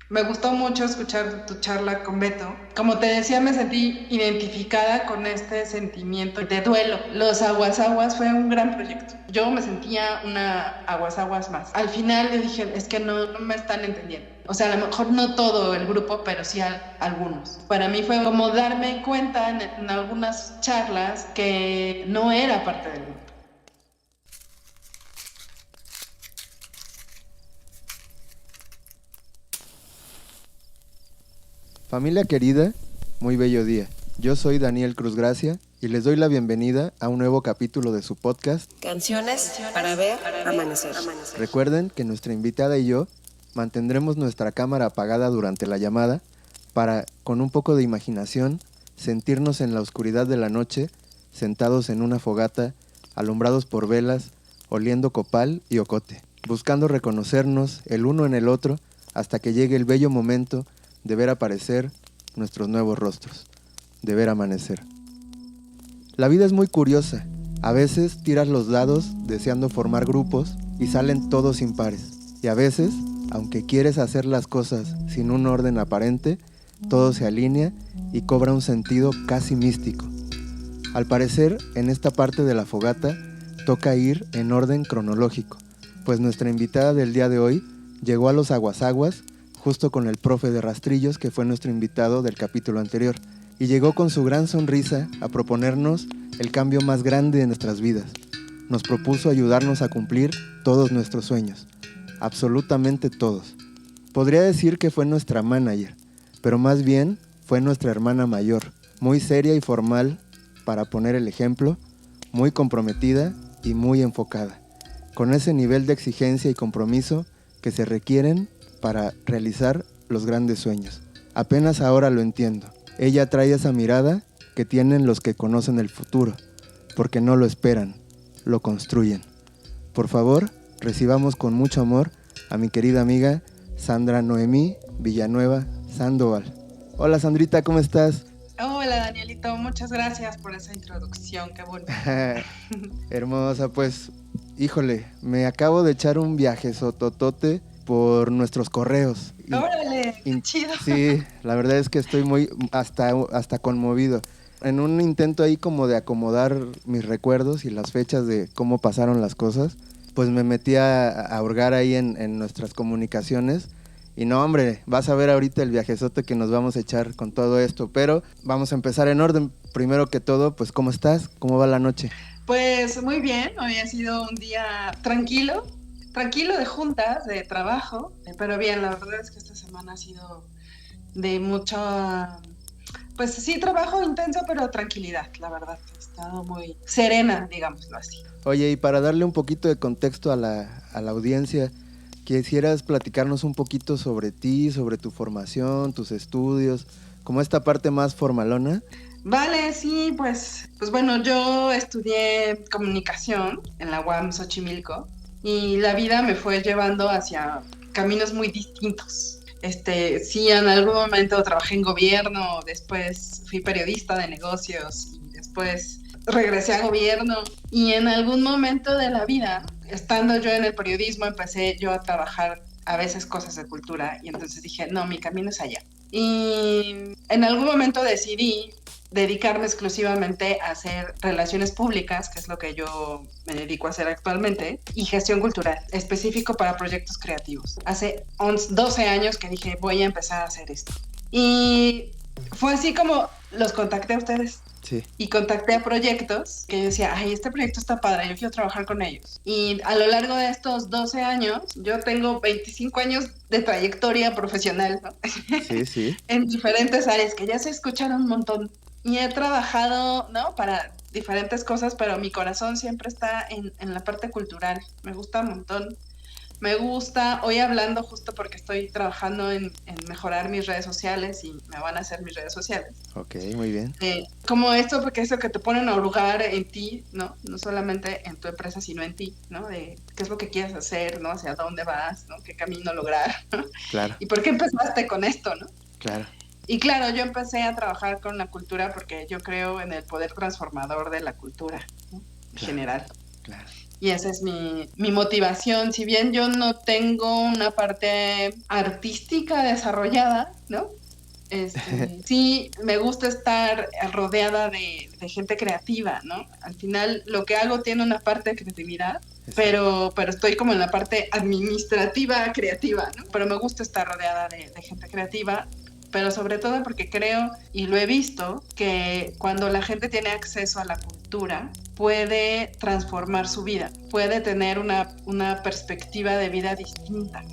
Me gustó mucho escuchar tu charla con Beto. Como te decía, me sentí identificada con este sentimiento de duelo. Los Aguas Aguas fue un gran proyecto. Yo me sentía una Aguas Aguas más. Al final yo dije, es que no me están entendiendo. O sea, a lo mejor no todo el grupo, pero sí algunos. Para mí fue como darme cuenta en algunas charlas que no era parte del grupo. Familia querida, muy bello día. Yo soy Daniel Cruz Gracia y les doy la bienvenida a un nuevo capítulo de su podcast Canciones para ver amanecer. Recuerden que nuestra invitada y yo mantendremos nuestra cámara apagada durante la llamada para, con un poco de imaginación, sentirnos en la oscuridad de la noche, sentados en una fogata, alumbrados por velas, oliendo copal y ocote, buscando reconocernos el uno en el otro hasta que llegue el bello momento de ver aparecer nuestros nuevos rostros, de ver amanecer. La vida es muy curiosa. A veces tiras los dados deseando formar grupos y salen todos impares. Y a veces, aunque quieres hacer las cosas sin un orden aparente, todo se alinea y cobra un sentido casi místico. Al parecer, en esta parte de la fogata, toca ir en orden cronológico, pues nuestra invitada del día de hoy llegó a los Aguasaguas justo con el profe de Rastrillos, que fue nuestro invitado del capítulo anterior, y llegó con su gran sonrisa a proponernos el cambio más grande de nuestras vidas. Nos propuso ayudarnos a cumplir todos nuestros sueños, absolutamente todos. Podría decir que fue nuestra manager, pero más bien fue nuestra hermana mayor, muy seria y formal para poner el ejemplo, muy comprometida y muy enfocada, con ese nivel de exigencia y compromiso que se requieren para realizar los grandes sueños. Apenas ahora lo entiendo. Ella trae esa mirada que tienen los que conocen el futuro, porque no lo esperan, lo construyen. Por favor, recibamos con mucho amor a mi querida amiga Sandra Noemí Villanueva Sandoval. Hola Sandrita, ¿cómo estás? Hola Danielito, muchas gracias por esa introducción, qué bonito. Hermosa, pues, híjole, me acabo de echar un viaje sototote por nuestros correos. Órale, qué chido. Sí, la verdad es que estoy muy, hasta conmovido. En un intento ahí como de acomodar mis recuerdos y las fechas de cómo pasaron las cosas, pues me metí a hurgar ahí en nuestras comunicaciones. Y no, hombre, vas a ver ahorita el viajezote que nos vamos a echar con todo esto, pero vamos a empezar en orden. Primero que todo, pues, ¿cómo estás? ¿Cómo va la noche? Pues muy bien, hoy ha sido un día tranquilo de juntas, de trabajo, pero bien, la verdad es que esta semana ha sido de mucho, pues sí, trabajo intenso, pero tranquilidad, la verdad, he estado muy serena, digámoslo así. Oye, y para darle un poquito de contexto a la audiencia, quisieras platicarnos un poquito sobre ti, sobre tu formación, tus estudios, como esta parte más formalona. Vale, sí, pues bueno, yo estudié comunicación en la UAM Xochimilco y la vida me fue llevando hacia caminos muy distintos. Sí, en algún momento trabajé en gobierno, después fui periodista de negocios y después regresé a gobierno y en algún momento de la vida, estando yo en el periodismo, empecé yo a trabajar a veces cosas de cultura y entonces dije, no, mi camino es allá. Y en algún momento decidí dedicarme exclusivamente a hacer relaciones públicas, que es lo que yo me dedico a hacer actualmente, y gestión cultural, específico para proyectos creativos. Hace 12 años que dije, voy a empezar a hacer esto. Y fue así como los contacté a ustedes. Sí. Y contacté a proyectos que yo decía, ay, este proyecto está padre, yo quiero trabajar con ellos. Y a lo largo de estos 12 años, yo tengo 25 años de trayectoria profesional, ¿no? Sí, sí. En diferentes áreas, que ya se escucharon un montón. Y he trabajado, ¿no? Para diferentes cosas, pero mi corazón siempre está en la parte cultural. Me gusta un montón. Me gusta, hoy hablando justo porque estoy trabajando en mejorar mis redes sociales y me van a hacer mis redes sociales. Ok, muy bien. Como esto, porque eso que te ponen a hurgar en ti, ¿no? No solamente en tu empresa, sino en ti, ¿no? De qué es lo que quieres hacer, ¿no? Hacia dónde vas, ¿no? Qué camino lograr, ¿no? Claro, Y por qué empezaste con esto, ¿no? claro. Y claro, yo empecé a trabajar con la cultura porque yo creo en el poder transformador de la cultura, ¿no? En Claro. general. Claro. Y esa es mi motivación. Si bien yo no tengo una parte artística desarrollada, ¿no? Sí, me gusta estar rodeada de gente creativa, ¿no? Al final lo que hago tiene una parte de creatividad, pero estoy como en la parte administrativa creativa, ¿no? Pero me gusta estar rodeada de gente creativa, pero sobre todo porque creo, y lo he visto, que cuando la gente tiene acceso a la cultura, puede transformar su vida, puede tener una perspectiva de vida distinta.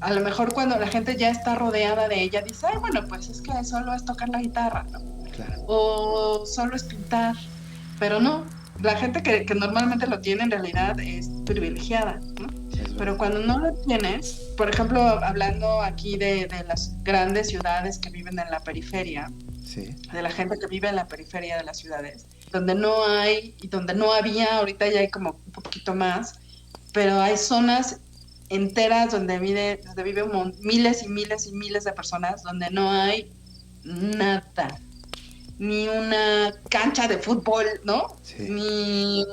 A lo mejor cuando la gente ya está rodeada de ella, dice, ay, bueno, pues es que solo es tocar la guitarra, ¿no? Claro. O solo es pintar, pero no, la gente que normalmente lo tiene en realidad es privilegiada, ¿no? Pero cuando no lo tienes, por ejemplo, hablando aquí de las grandes ciudades que viven en la periferia, Sí. de la gente que vive en la periferia de las ciudades, donde no hay y donde no había, ahorita ya hay como un poquito más, pero hay zonas enteras donde viven miles y miles y miles de personas, donde no hay nada, ni una cancha de fútbol, ¿no? Sí.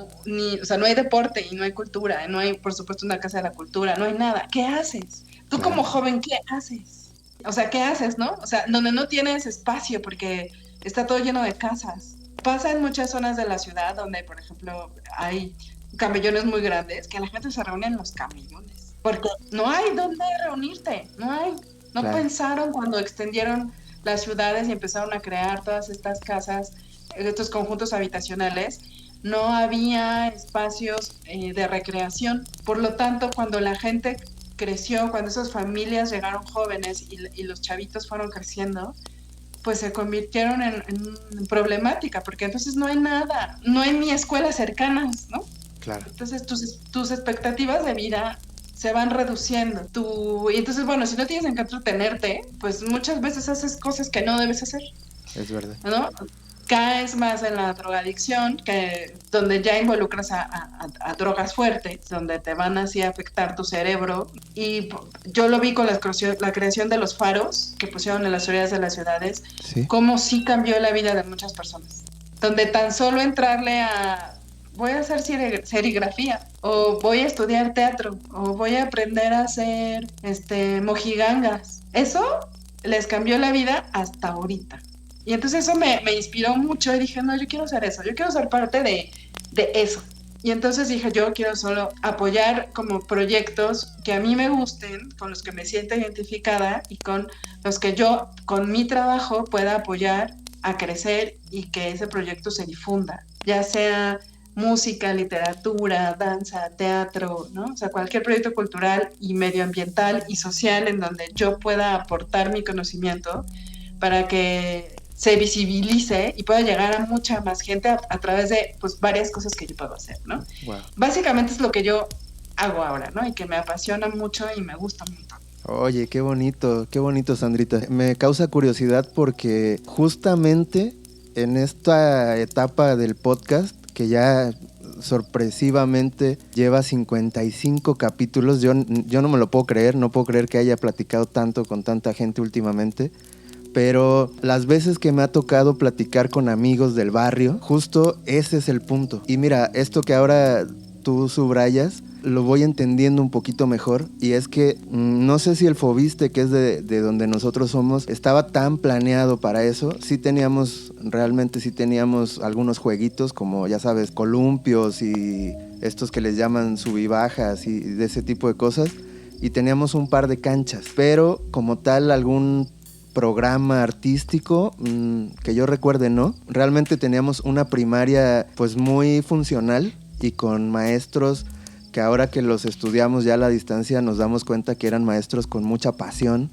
O sea, no hay deporte y no hay cultura, no hay, por supuesto, una casa de la cultura, no hay nada. ¿Qué haces? Tú Claro. como joven, ¿qué haces? O sea, ¿qué haces, no? O sea, donde no tienes espacio porque está todo lleno de casas. Pasa en muchas zonas de la ciudad donde, por ejemplo, hay camellones muy grandes, que la gente se reúne en los camellones, porque no hay dónde reunirte, no hay. No Claro. pensaron cuando extendieron las ciudades y empezaron a crear todas estas casas, estos conjuntos habitacionales, no había espacios de recreación. Por lo tanto, cuando la gente creció, cuando esas familias llegaron jóvenes y los chavitos fueron creciendo, pues se convirtieron en problemática, porque entonces no hay nada, no hay ni escuelas cercanas, ¿no? Claro. Entonces tus expectativas de vida se van reduciendo. Y entonces, bueno, si no tienes en qué entretenerte, pues muchas veces haces cosas que no debes hacer, Es verdad. ¿no? Caes más en la drogadicción, donde ya involucras a drogas fuertes, donde te van así a afectar tu cerebro. Y yo lo vi con la creación de los faros que pusieron en las orillas de las ciudades, Sí. cómo sí cambió la vida de muchas personas. Donde tan solo entrarle voy a hacer serigrafía, o voy a estudiar teatro, o voy a aprender a hacer mojigangas. Eso les cambió la vida hasta ahorita. Y entonces eso me inspiró mucho y dije, no, yo quiero hacer eso, yo quiero ser parte de eso. Y entonces dije, yo quiero solo apoyar como proyectos que a mí me gusten, con los que me sienta identificada y con los que yo, con mi trabajo, pueda apoyar a crecer y que ese proyecto se difunda, ya sea música, literatura, danza, teatro, ¿no? O sea, cualquier proyecto cultural y medioambiental y social en donde yo pueda aportar mi conocimiento para que se visibilice y pueda llegar a mucha más gente a través de pues varias cosas que yo puedo hacer, ¿no? Wow. Básicamente es lo que yo hago ahora, ¿no? Y que me apasiona mucho y me gusta mucho. Oye, qué bonito, Sandrita. Me causa curiosidad porque justamente en esta etapa del podcast, que ya sorpresivamente lleva 55 capítulos, yo no me lo puedo creer, no puedo creer que haya platicado tanto con tanta gente últimamente. Pero las veces que me ha tocado platicar con amigos del barrio, justo ese es el punto. Y mira, esto que ahora tú subrayas, lo voy entendiendo un poquito mejor. Y es que no sé si el Fobiste, que es de donde nosotros somos, estaba tan planeado para eso. Realmente sí teníamos algunos jueguitos como, ya sabes, columpios y estos que les llaman subibajas y de ese tipo de cosas. Y teníamos un par de canchas. Pero como tal, algún programa artístico que yo recuerde, no. Realmente teníamos una primaria pues muy funcional y con maestros que ahora que los estudiamos ya a la distancia nos damos cuenta que eran maestros con mucha pasión,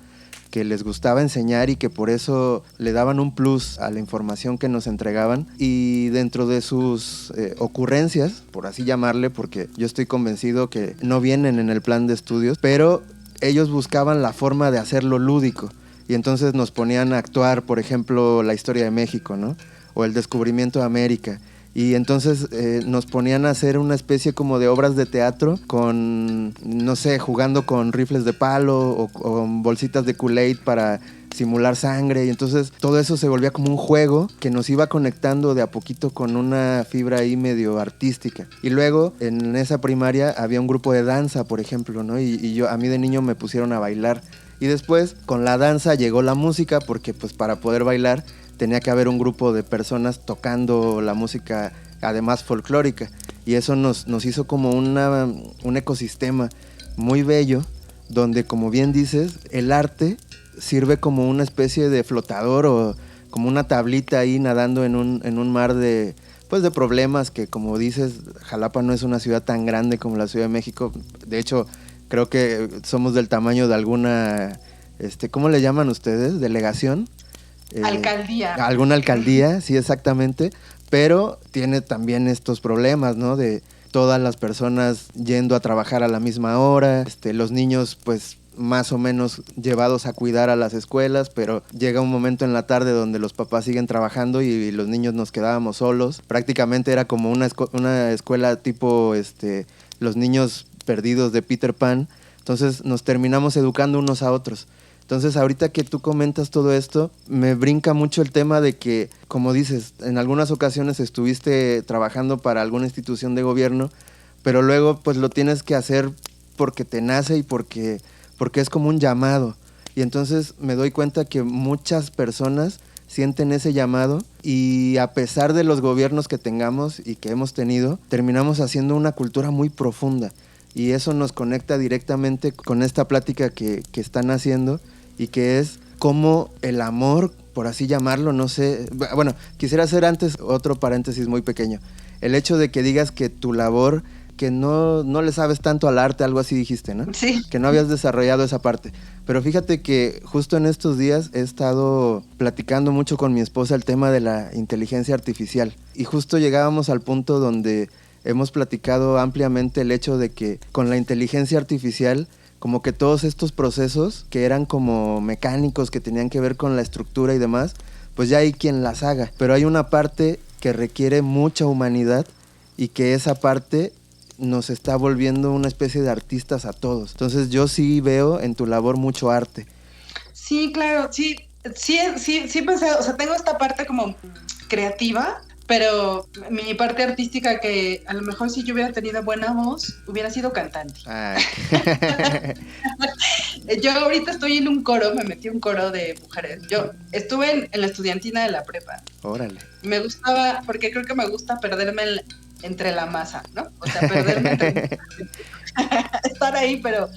que les gustaba enseñar y que por eso le daban un plus a la información que nos entregaban. Y dentro de sus ocurrencias, por así llamarle, porque yo estoy convencido que no vienen en el plan de estudios, pero ellos buscaban la forma de hacerlo lúdico. Y entonces nos ponían a actuar, por ejemplo, la historia de México, ¿no? O el descubrimiento de América. Y entonces nos ponían a hacer una especie como de obras de teatro con, no sé, jugando con rifles de palo o con bolsitas de Kool-Aid para simular sangre. Y entonces todo eso se volvía como un juego que nos iba conectando de a poquito con una fibra ahí medio artística. Y luego en esa primaria había un grupo de danza, por ejemplo, ¿no? Y a mí de niño me pusieron a bailar. Y después con la danza llegó la música, porque pues para poder bailar tenía que haber un grupo de personas tocando la música, además folclórica. Y eso nos hizo como un ecosistema muy bello, donde, como bien dices, el arte sirve como una especie de flotador o como una tablita ahí nadando en un mar de, pues, de problemas que, como dices, Jalapa no es una ciudad tan grande como la Ciudad de México. De hecho, creo que somos del tamaño de alguna, ¿cómo le llaman ustedes? ¿Delegación? Alcaldía. Alguna alcaldía, sí, exactamente, pero tiene también estos problemas, ¿no? De todas las personas yendo a trabajar a la misma hora, los niños pues más o menos llevados a cuidar a las escuelas, pero llega un momento en la tarde donde los papás siguen trabajando y los niños nos quedábamos solos. Prácticamente era como una escuela tipo los niños perdidos de Peter Pan. Entonces nos terminamos educando unos a otros. Entonces, ahorita que tú comentas todo esto, me brinca mucho el tema de que, como dices, en algunas ocasiones estuviste trabajando para alguna institución de gobierno, pero luego pues lo tienes que hacer porque te nace y porque es como un llamado. Y entonces me doy cuenta que muchas personas sienten ese llamado y, a pesar de los gobiernos que tengamos y que hemos tenido, terminamos haciendo una cultura muy profunda. Y eso nos conecta directamente con esta plática que están haciendo, y que es cómo el amor, por así llamarlo, no sé. Bueno, quisiera hacer antes otro paréntesis muy pequeño. El hecho de que digas que tu labor, que no le sabes tanto al arte, algo así dijiste, ¿no? Sí. Que no habías desarrollado esa parte. Pero fíjate que justo en estos días he estado platicando mucho con mi esposa el tema de la inteligencia artificial. Y justo llegábamos al punto donde hemos platicado ampliamente el hecho de que con la inteligencia artificial, como que todos estos procesos que eran como mecánicos, que tenían que ver con la estructura y demás, pues ya hay quien las haga. Pero hay una parte que requiere mucha humanidad, y que esa parte nos está volviendo una especie de artistas a todos. Entonces yo sí veo en tu labor mucho arte. Sí, claro, sí pensé, o sea, tengo esta parte como creativa, pero mi parte artística, que a lo mejor si yo hubiera tenido buena voz, hubiera sido cantante. Ay. Yo ahorita estoy en un coro, me metí en un coro de mujeres. Yo estuve en la estudiantina de la prepa. Órale. Me gustaba, porque creo que me gusta perderme entre la masa, ¿no? O sea, perderme entre estar ahí, pero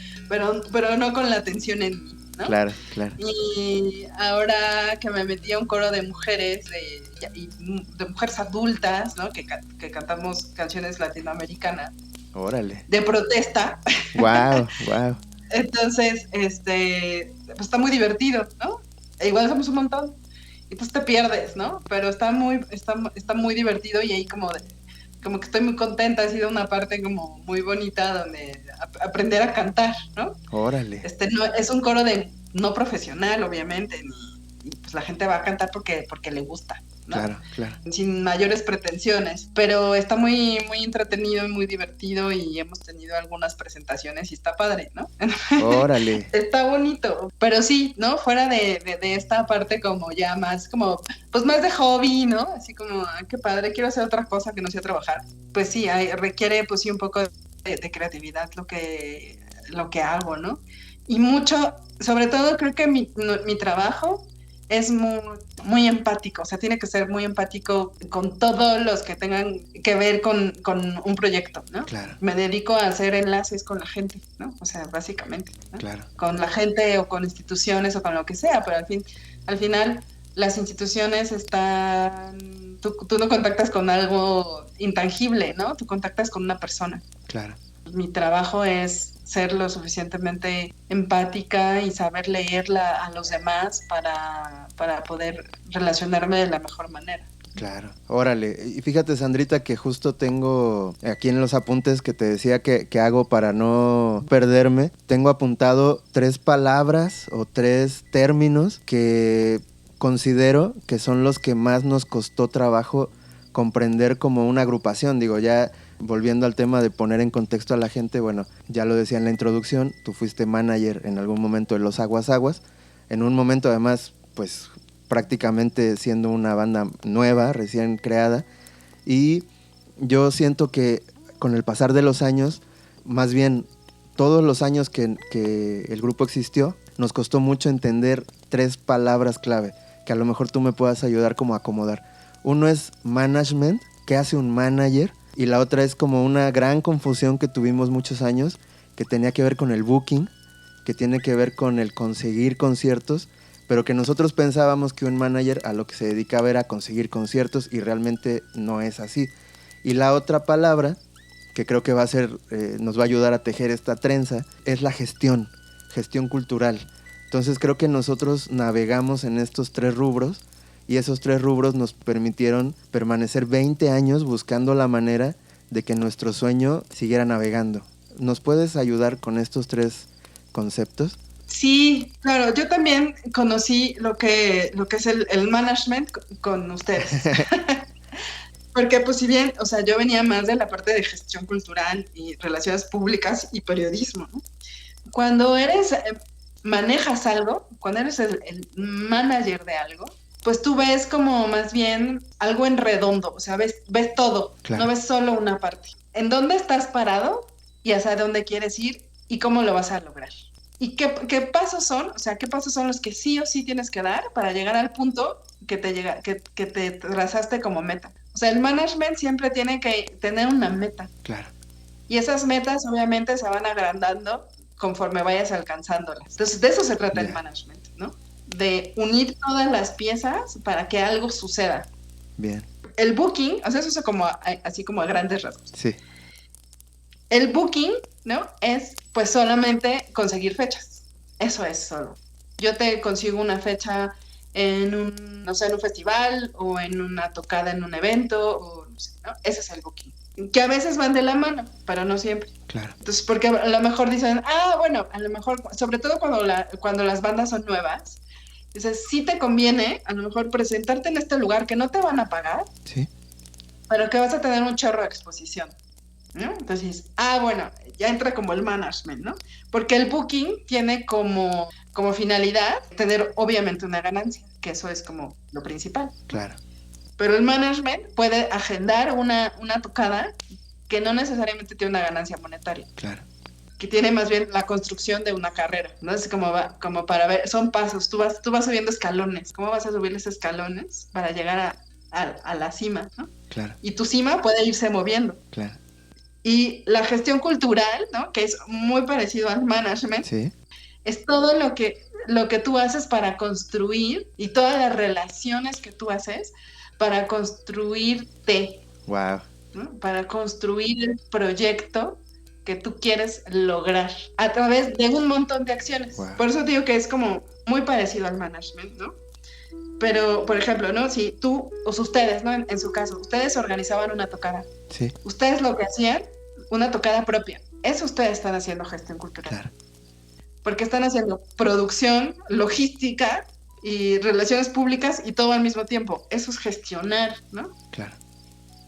no con la atención en mí, ¿no? Claro, claro. Y ahora que me metí a un coro de mujeres, de mujeres adultas, ¿no? Que cantamos canciones latinoamericanas. Órale. De protesta. Wow, wow. Entonces, pues está muy divertido, ¿no? E igual somos un montón. Y pues te pierdes, ¿no? Pero está muy divertido, y ahí como que estoy muy contenta. Ha sido una parte como muy bonita donde aprender a cantar, ¿no? Órale. No, es un coro no profesional, obviamente, y pues la gente va a cantar porque le gusta, ¿no? Claro, claro. Sin mayores pretensiones, pero está muy, muy entretenido y muy divertido, y hemos tenido algunas presentaciones y está padre, ¿no? Órale. Está bonito, pero sí, ¿no? Fuera de esta parte como ya más como, pues más de hobby, ¿no? Así como, qué padre, quiero hacer otra cosa que no sea trabajar. Pues sí, requiere pues sí un poco de creatividad lo que hago, ¿no? Y mucho, sobre todo creo que mi trabajo es muy, muy empático, o sea, tiene que ser muy empático con todos los que tengan que ver con un proyecto, ¿no? Claro. Me dedico a hacer enlaces con la gente, ¿no? O sea, básicamente, ¿no? Claro. Con la gente o con instituciones o con lo que sea, pero al final las instituciones están, tú no contactas con algo intangible, ¿no? Tú contactas con una persona. Claro. Mi trabajo es ser lo suficientemente empática y saber leerla a los demás para poder relacionarme de la mejor manera. Claro, órale. Y fíjate, Sandrita, que justo tengo aquí en los apuntes que te decía que hago para no perderme, tengo apuntado 3 palabras o 3 términos que considero que son los que más nos costó trabajo comprender como una agrupación. Digo, ya volviendo al tema de poner en contexto a la gente, bueno, ya lo decía en la introducción, tú fuiste manager en algún momento de Los Aguas Aguas, en un momento además, pues prácticamente siendo una banda nueva, recién creada, y yo siento que con el pasar de los años, más bien todos los años que el grupo existió, nos costó mucho entender 3 palabras clave, que a lo mejor tú me puedas ayudar como a acomodar. Uno es management, ¿qué hace un manager? Y la otra es como una gran confusión que tuvimos muchos años, que tenía que ver con el booking, que tiene que ver con el conseguir conciertos, pero que nosotros pensábamos que un manager a lo que se dedicaba era conseguir conciertos y realmente no es así. Y la otra palabra, que creo que va a ser, nos va a ayudar a tejer esta trenza, es la gestión cultural. Entonces creo que nosotros navegamos en estos 3 rubros y esos 3 rubros nos permitieron permanecer 20 años buscando la manera de que nuestro sueño siguiera navegando. ¿Nos puedes ayudar con estos 3 conceptos? Sí, claro, yo también conocí lo que es el management con ustedes. Porque pues si bien, o sea, yo venía más de la parte de gestión cultural y relaciones públicas y periodismo, ¿no? Cuando manejas algo, cuando eres el manager de algo, pues tú ves como más bien algo en redondo, o sea, ves todo, Claro. no ves solo una parte. ¿En dónde estás parado y hacia dónde quieres ir y cómo lo vas a lograr? ¿Y qué pasos son? O sea, ¿qué pasos son los que sí o sí tienes que dar para llegar al punto que te trazaste como meta? O sea, el management siempre tiene que tener una meta. Claro. Y esas metas obviamente se van agrandando conforme vayas alcanzándolas. Entonces, de eso se trata el management, ¿no? De unir todas las piezas para que algo suceda. Bien. El booking, o sea, eso es así como a grandes rasgos. Sí. El booking, ¿no? Es pues solamente conseguir fechas. Eso es solo. Yo te consigo una fecha en un festival o en una tocada en un evento, o no sé, ¿no? Ese es el booking. Que a veces van de la mano, pero no siempre. Claro. Entonces, porque a lo mejor dicen, bueno, a lo mejor, sobre todo cuando las bandas son nuevas, dices, sí te conviene a lo mejor presentarte en este lugar que no te van a pagar, Sí. pero que vas a tener un chorro de exposición, ¿no? Entonces, bueno, ya entra como el management, ¿no? Porque el booking tiene como finalidad tener obviamente una ganancia, que eso es como lo principal. Claro. Pero el management puede agendar una tocada que no necesariamente tiene una ganancia monetaria. Claro. Que tiene más bien la construcción de una carrera, ¿no? Es como para ver, son pasos, tú vas subiendo escalones, ¿cómo vas a subir esos escalones para llegar a la cima, ¿no? Claro. Y tu cima puede irse moviendo. Claro. Y la gestión cultural, ¿no? Que es muy parecido al management, Sí. es todo lo que tú haces para construir y todas las relaciones que tú haces para construirte. Wow. ¿No? Para construir el proyecto que tú quieres lograr a través de un montón de acciones. Wow. Por eso digo que es como muy parecido al management, ¿no? Pero, por ejemplo, ¿no? Si tú, o ustedes, ¿no? En su caso, ustedes organizaban una tocada. Sí. Ustedes lo que hacían, una tocada propia. Eso ustedes están haciendo gestión cultural. Claro. Porque están haciendo producción, logística y relaciones públicas y todo al mismo tiempo. Eso es gestionar, ¿no? Claro.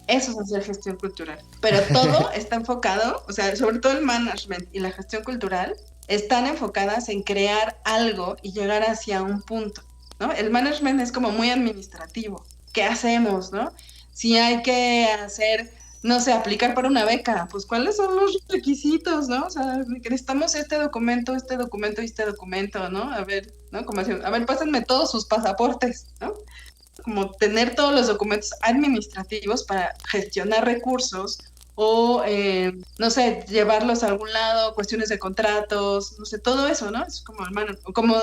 Eso es hacer gestión cultural. Pero todo está enfocado, o sea, sobre todo el management y la gestión cultural, están enfocadas en crear algo y llegar hacia un punto, ¿no? El management es como muy administrativo. ¿Qué hacemos, no? Si hay que hacer, no sé, aplicar para una beca, pues ¿cuáles son los requisitos, no? O sea, necesitamos este documento y este documento, ¿no? A ver, ¿no? Como así, a ver, pásenme todos sus pasaportes, ¿no? Como tener todos los documentos administrativos para gestionar recursos o, no sé, llevarlos a algún lado, cuestiones de contratos, no sé, todo eso, ¿no? Es como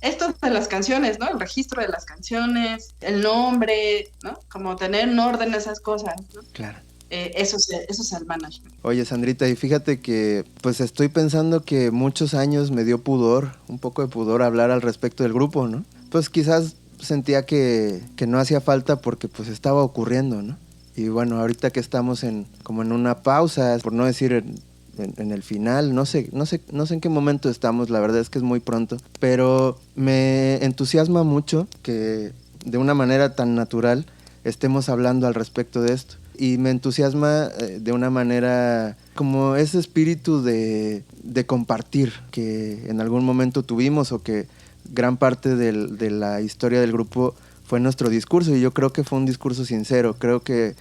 esto de las canciones, ¿no? El registro de las canciones, el nombre, ¿no? Como tener en orden esas cosas, ¿no? Claro. Eso es el management. Oye, Sandrita, y fíjate que pues estoy pensando que muchos años me dio pudor, un poco de pudor hablar al respecto del grupo, ¿no? Pues quizás sentía que no hacía falta porque pues estaba ocurriendo, ¿no? Y bueno, ahorita que estamos como en una pausa, por no decir en el final, no sé en qué momento estamos, la verdad es que es muy pronto, pero me entusiasma mucho que de una manera tan natural estemos hablando al respecto de esto. Y me entusiasma de una manera como ese espíritu de compartir que en algún momento tuvimos, o que gran parte de la historia del grupo fue nuestro discurso, y yo creo que fue un discurso sincero. Creo que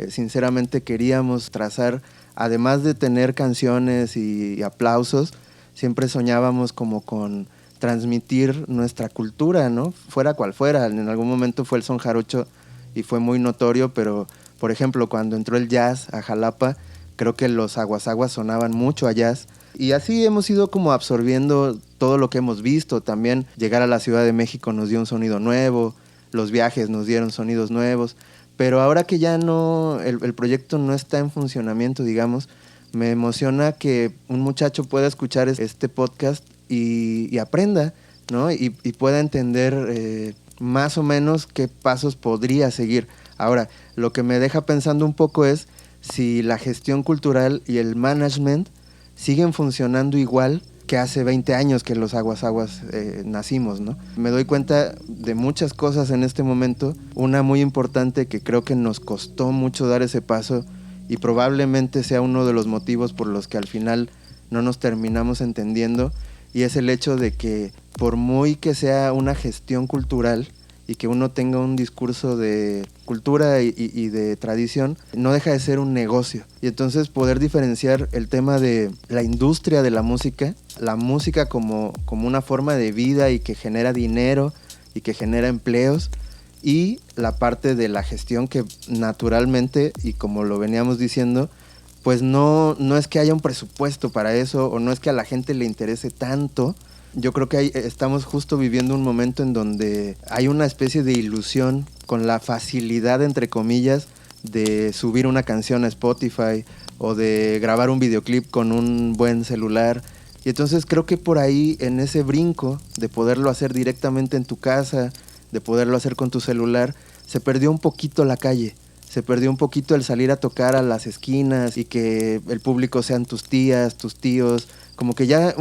sinceramente queríamos trazar, además de tener canciones y aplausos, siempre soñábamos como con transmitir nuestra cultura, ¿no? Fuera cual fuera. En algún momento fue el son jarocho y fue muy notorio, pero por ejemplo cuando entró el jazz a Jalapa, creo que los aguasaguas sonaban mucho a jazz, y así hemos ido como absorbiendo todo lo que hemos visto. También llegar a la Ciudad de México nos dio un sonido nuevo, los viajes nos dieron sonidos nuevos, pero ahora que ya no, el proyecto no está en funcionamiento, digamos, me emociona que un muchacho pueda escuchar este podcast y aprenda, ¿no? Y pueda entender más o menos qué pasos podría seguir. Ahora, lo que me deja pensando un poco es si la gestión cultural y el management siguen funcionando igual que hace 20 años que los aguasaguas nacimos, ¿no? Me doy cuenta de muchas cosas en este momento. Una muy importante que creo que nos costó mucho dar ese paso, y probablemente sea uno de los motivos por los que al final no nos terminamos entendiendo, y es el hecho de que por muy que sea una gestión cultural y que uno tenga un discurso de cultura y de tradición, no deja de ser un negocio. Y entonces poder diferenciar el tema de la industria de la música como una forma de vida y que genera dinero y que genera empleos, y la parte de la gestión que naturalmente, y como lo veníamos diciendo, pues no es que haya un presupuesto para eso, o no es que a la gente le interese tanto. Yo creo que estamos justo viviendo un momento en donde hay una especie de ilusión con la facilidad, entre comillas, de subir una canción a Spotify o de grabar un videoclip con un buen celular. Y entonces creo que por ahí, en ese brinco de poderlo hacer directamente en tu casa, de poderlo hacer con tu celular, se perdió un poquito la calle. Se perdió un poquito el salir a tocar a las esquinas y que el público sean tus tías, tus tíos. Como que ya,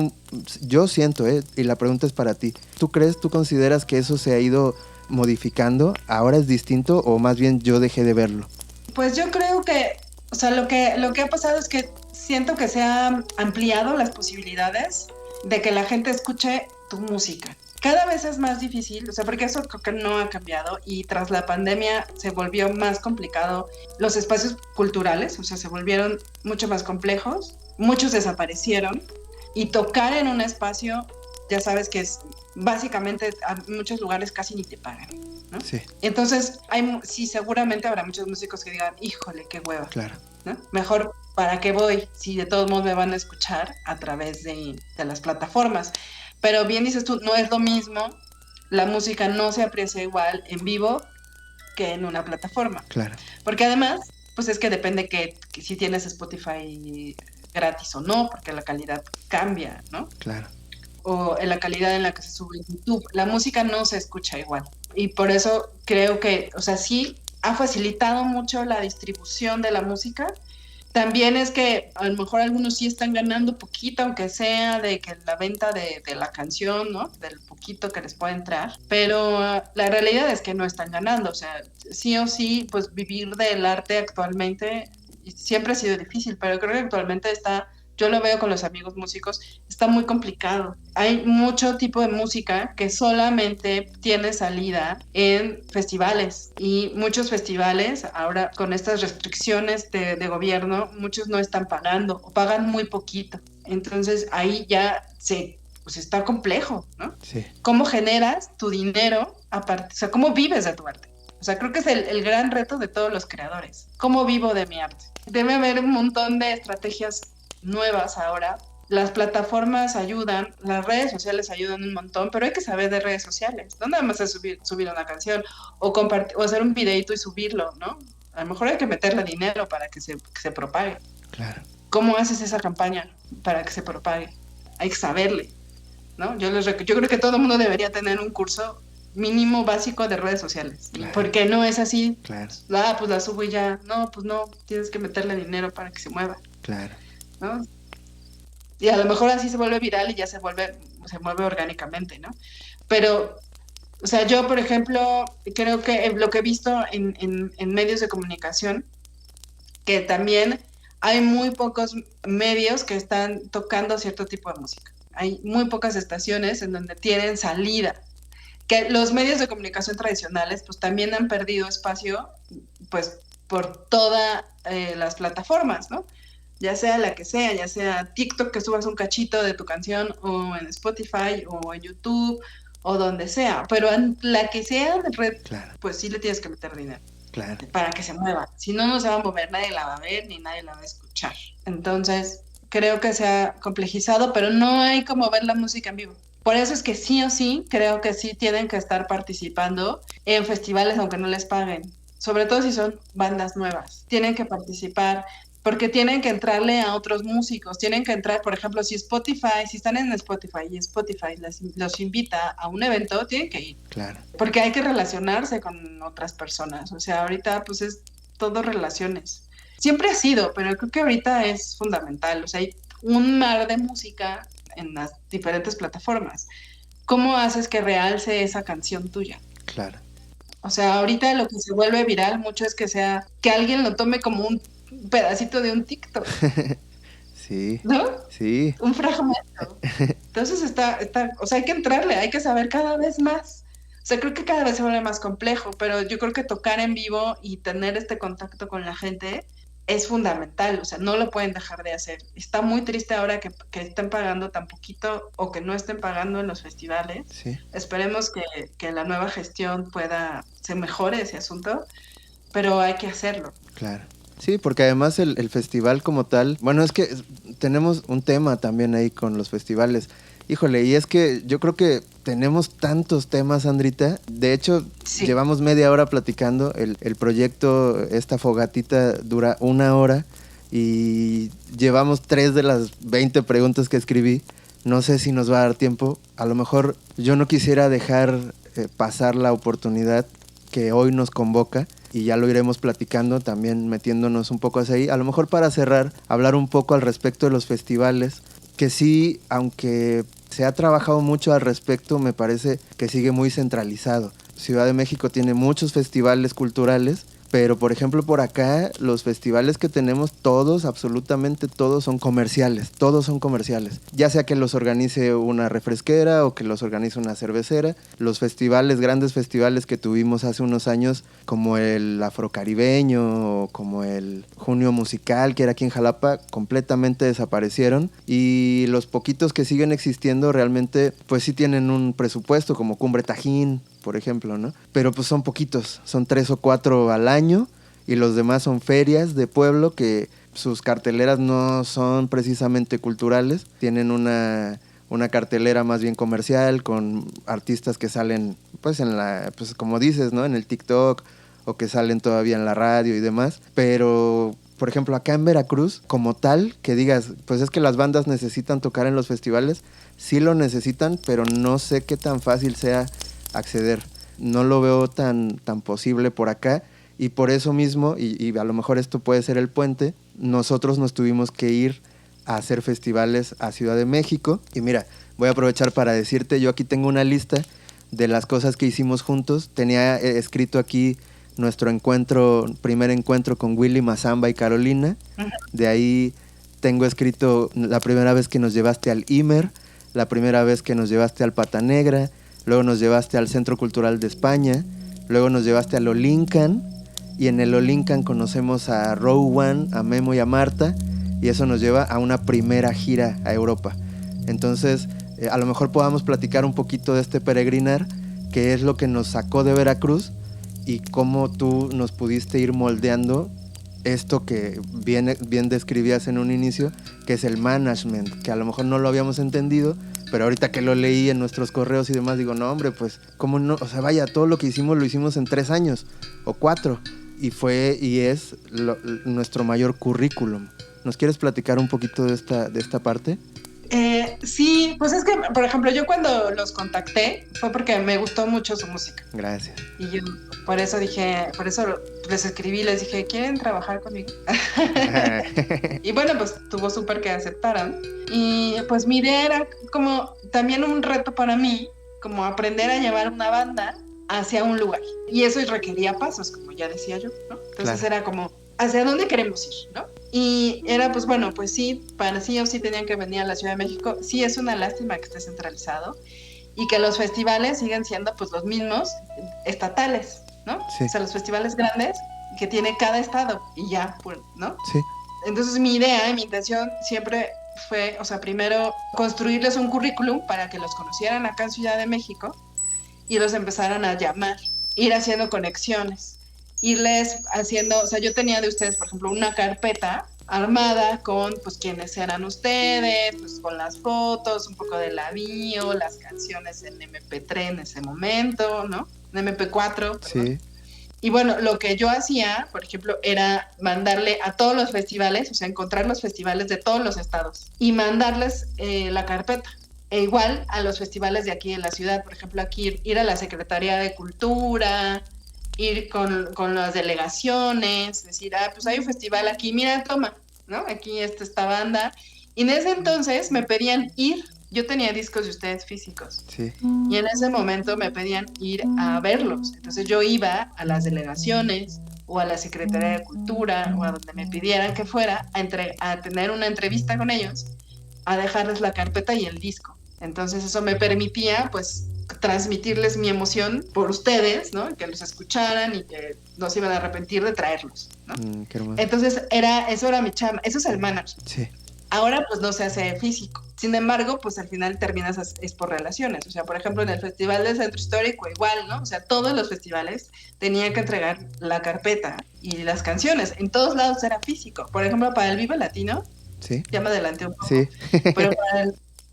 yo siento, y la pregunta es para ti. ¿Tú consideras que eso se ha ido modificando? ¿Ahora es distinto, o más bien yo dejé de verlo? Pues yo creo que, o sea, lo que ha pasado es que siento que se han ampliado las posibilidades de que la gente escuche tu música. Cada vez es más difícil, o sea, porque eso creo que no ha cambiado, y tras la pandemia se volvió más complicado. Los espacios culturales, o sea, se volvieron mucho más complejos, muchos desaparecieron, y tocar en un espacio, ya sabes que es básicamente, en muchos lugares casi ni te pagan, ¿no? Sí. Entonces, sí, seguramente habrá muchos músicos que digan, híjole, qué hueva. Claro. ¿No? Mejor, ¿para qué voy? Si de todos modos me van a escuchar a través de las plataformas. Pero bien dices tú, no es lo mismo, la música no se aprecia igual en vivo que en una plataforma. Claro. Porque además, pues es que depende que si tienes Spotify gratis o no, porque la calidad cambia, ¿no? Claro. O en la calidad en la que se sube en YouTube. La música no se escucha igual. Y por eso creo que, o sea, sí ha facilitado mucho la distribución de la música. También es que a lo mejor algunos sí están ganando poquito, aunque sea de que la venta de la canción, ¿no? Del poquito que les puede entrar. Pero la realidad es que no están ganando. O sea, sí o sí, pues vivir del arte actualmente siempre ha sido difícil, pero creo que actualmente yo lo veo con los amigos músicos, está muy complicado. Hay mucho tipo de música que solamente tiene salida en festivales, y muchos festivales ahora con estas restricciones de gobierno, muchos no están pagando o pagan muy poquito. Entonces ahí ya pues está complejo, ¿no? Sí. ¿Cómo generas tu dinero aparte? O sea, ¿cómo vives de tu arte? O sea, creo que es el gran reto de todos los creadores. ¿Cómo vivo de mi arte? Debe haber un montón de estrategias nuevas ahora. Las plataformas ayudan, las redes sociales ayudan un montón, pero hay que saber de redes sociales. No nada más es subir una canción o hacer un videito y subirlo, ¿no? A lo mejor hay que meterle dinero para que se propague. Claro. ¿Cómo haces esa campaña para que se propague? Hay que saberle, ¿no? Yo creo que todo el mundo debería tener un curso mínimo básico de redes sociales. Claro. Porque no es así. Claro. Pues la subo y ya. No, pues no, tienes que meterle dinero para que se mueva. Claro. ¿No? Y a lo mejor así se vuelve viral y ya se mueve orgánicamente, ¿no? Pero O sea, yo, por ejemplo, creo que lo que he visto en medios de comunicación, que también hay muy pocos medios que están tocando cierto tipo de música. Hay muy pocas estaciones en donde tienen salida. Que los medios de comunicación tradicionales pues también han perdido espacio pues por todas las plataformas, ¿no? Ya sea la que sea, ya sea TikTok que subas un cachito de tu canción o en Spotify o en YouTube o donde sea, pero en la que sea de red, Claro, pues sí le tienes que meter dinero claro. para que se mueva. Si no, no se va a mover, nadie la va a ver ni nadie la va a escuchar. Entonces, creo que se ha complejizado, pero no hay como ver la música en vivo. Por eso es que sí o sí, creo que sí tienen que estar participando en festivales aunque no les paguen. Sobre todo si son bandas nuevas. Tienen que participar porque tienen que entrarle a otros músicos. Tienen que entrar, por ejemplo, si Spotify, si están en Spotify y Spotify los invita a un evento, tienen que ir Claro, porque hay que relacionarse con otras personas. O sea, ahorita pues es todo relaciones. Siempre ha sido, pero creo que ahorita es fundamental. O sea, hay un mar de música en las diferentes plataformas. ¿Cómo haces que realce esa canción tuya? claro. O sea, ahorita lo que se vuelve viral mucho es que sea, que alguien lo tome como un pedacito de un TikTok, Sí, ¿no? sí, Un fragmento. Entonces o sea, hay que entrarle, hay que saber cada vez más. O sea, creo que cada vez se vuelve más complejo, pero yo creo que tocar en vivo y tener este contacto con la gente es fundamental, o sea, no lo pueden dejar de hacer. Está muy triste ahora que estén pagando tan poquito o que no estén pagando en los festivales. sí, Esperemos que la nueva gestión se mejore ese asunto, pero hay que hacerlo. claro. Sí, porque además el festival como tal, bueno, es que tenemos un tema también ahí con los festivales. Híjole, y es que yo creo que tenemos tantos temas, Andrita. De hecho, Sí. llevamos media hora platicando. El proyecto, esta fogatita, dura 1 hora y llevamos 3 de las 20 preguntas que escribí. No sé si nos va a dar tiempo. A lo mejor yo no quisiera dejar pasar la oportunidad que hoy nos convoca y ya lo iremos platicando, también metiéndonos un poco hacia ahí. A lo mejor para cerrar, hablar un poco al respecto de los festivales, que sí, aunque se ha trabajado mucho al respecto, me parece que sigue muy centralizado. Ciudad de México tiene muchos festivales culturales, pero por ejemplo por acá los festivales que tenemos todos, absolutamente todos son comerciales, todos son comerciales. Ya sea que los organice una refresquera o que los organice una cervecera. Los festivales, grandes festivales que tuvimos hace unos años, como el Afrocaribeño o como el Junio Musical, que era aquí en Jalapa, completamente desaparecieron. Y los poquitos que siguen existiendo realmente pues sí tienen un presupuesto, como Cumbre Tajín, por ejemplo, ¿no? Pero pues son poquitos, son 3 o 4 al año y los demás son ferias de pueblo que sus carteleras no son precisamente culturales, tienen una cartelera más bien comercial con artistas que salen pues en la, pues como dices, ¿no? En el TikTok o que salen todavía en la radio y demás, pero por ejemplo acá en Veracruz como tal, que digas, pues es que las bandas necesitan tocar en los festivales, sí lo necesitan, pero no sé qué tan fácil sea acceder. No lo veo tan posible por acá y por eso mismo, y a lo mejor esto puede ser el puente, nosotros nos tuvimos que ir a hacer festivales a Ciudad de México. Y mira, voy a aprovechar para decirte, yo aquí tengo una lista de las cosas que hicimos juntos. Tenía escrito aquí nuestro primer encuentro con Willy, Mazamba y Carolina. De ahí tengo escrito la primera vez que nos llevaste al Imer, la primera vez que nos llevaste al Pata Negra, luego nos llevaste al Centro Cultural de España, luego nos llevaste al Olincan, y en el Olincan conocemos a Rowan, a Memo y a Marta, y eso nos lleva a una primera gira a Europa. Entonces, a lo mejor podamos platicar un poquito de este peregrinar, que es lo que nos sacó de Veracruz y cómo tú nos pudiste ir moldeando esto que bien describías en un inicio, que es el management, que a lo mejor no lo habíamos entendido, pero ahorita que lo leí en nuestros correos y demás, digo, no hombre, pues, ¿cómo no? O sea, vaya, todo lo que hicimos lo hicimos en 3 años o 4 y fue y es nuestro mayor currículum. ¿Nos quieres platicar un poquito de esta parte? Sí, pues es que, por ejemplo, yo cuando los contacté fue porque me gustó mucho su música. Gracias. Y yo por eso les escribí, les dije, ¿quieren trabajar conmigo? Y bueno, pues tuvo súper que aceptaran. Y pues mi idea era como también un reto para mí, como aprender a llevar una banda hacia un lugar. Y eso requería pasos, como ya decía yo, ¿no? Entonces era como, ¿hacia dónde queremos ir, no? Y era, pues bueno, pues sí, para sí o sí tenían que venir a la Ciudad de México. Sí es una lástima que esté centralizado y que los festivales siguen siendo pues los mismos estatales, ¿no? Sí. O sea, los festivales grandes que tiene cada estado y ya, pues, ¿no? Sí. Entonces mi idea y mi intención siempre fue, o sea, primero construirles un currículum para que los conocieran acá en Ciudad de México y los empezaran a llamar, ir haciendo conexiones, irles haciendo, o sea, yo tenía de ustedes, por ejemplo, una carpeta armada con, pues, quiénes eran ustedes, pues, con las fotos, un poco de la bio, las canciones en MP3 en ese momento, ¿no? En MP4. Sí. Y bueno, lo que yo hacía, por ejemplo, era mandarle a todos los festivales, o sea, encontrar los festivales de todos los estados y mandarles la carpeta. E igual a los festivales de aquí en la ciudad, por ejemplo, aquí ir a la Secretaría de Cultura, ir con las delegaciones, decir, pues hay un festival aquí, mira, toma, ¿no? Aquí está esta banda. Y en ese entonces me pedían ir, yo tenía discos de ustedes físicos. Sí. Y en ese momento me pedían ir a verlos. Entonces yo iba a las delegaciones o a la Secretaría de Cultura o a donde me pidieran que fuera a tener una entrevista con ellos, a dejarles la carpeta y el disco. Entonces eso me permitía pues transmitirles mi emoción por ustedes, ¿no? Que los escucharan y que no se iban a arrepentir de traerlos, ¿no? Qué hermoso. Entonces eso era mi chamba, eso es el manager. Sí. Ahora pues no se hace físico. Sin embargo, pues al final terminas es por relaciones. O sea, por ejemplo, en el Festival del Centro Histórico igual, ¿no? O sea, todos los festivales tenían que entregar la carpeta y las canciones. En todos lados era físico. Por ejemplo, para el Vive Latino, Sí. ya me adelanté un poco, Sí. pero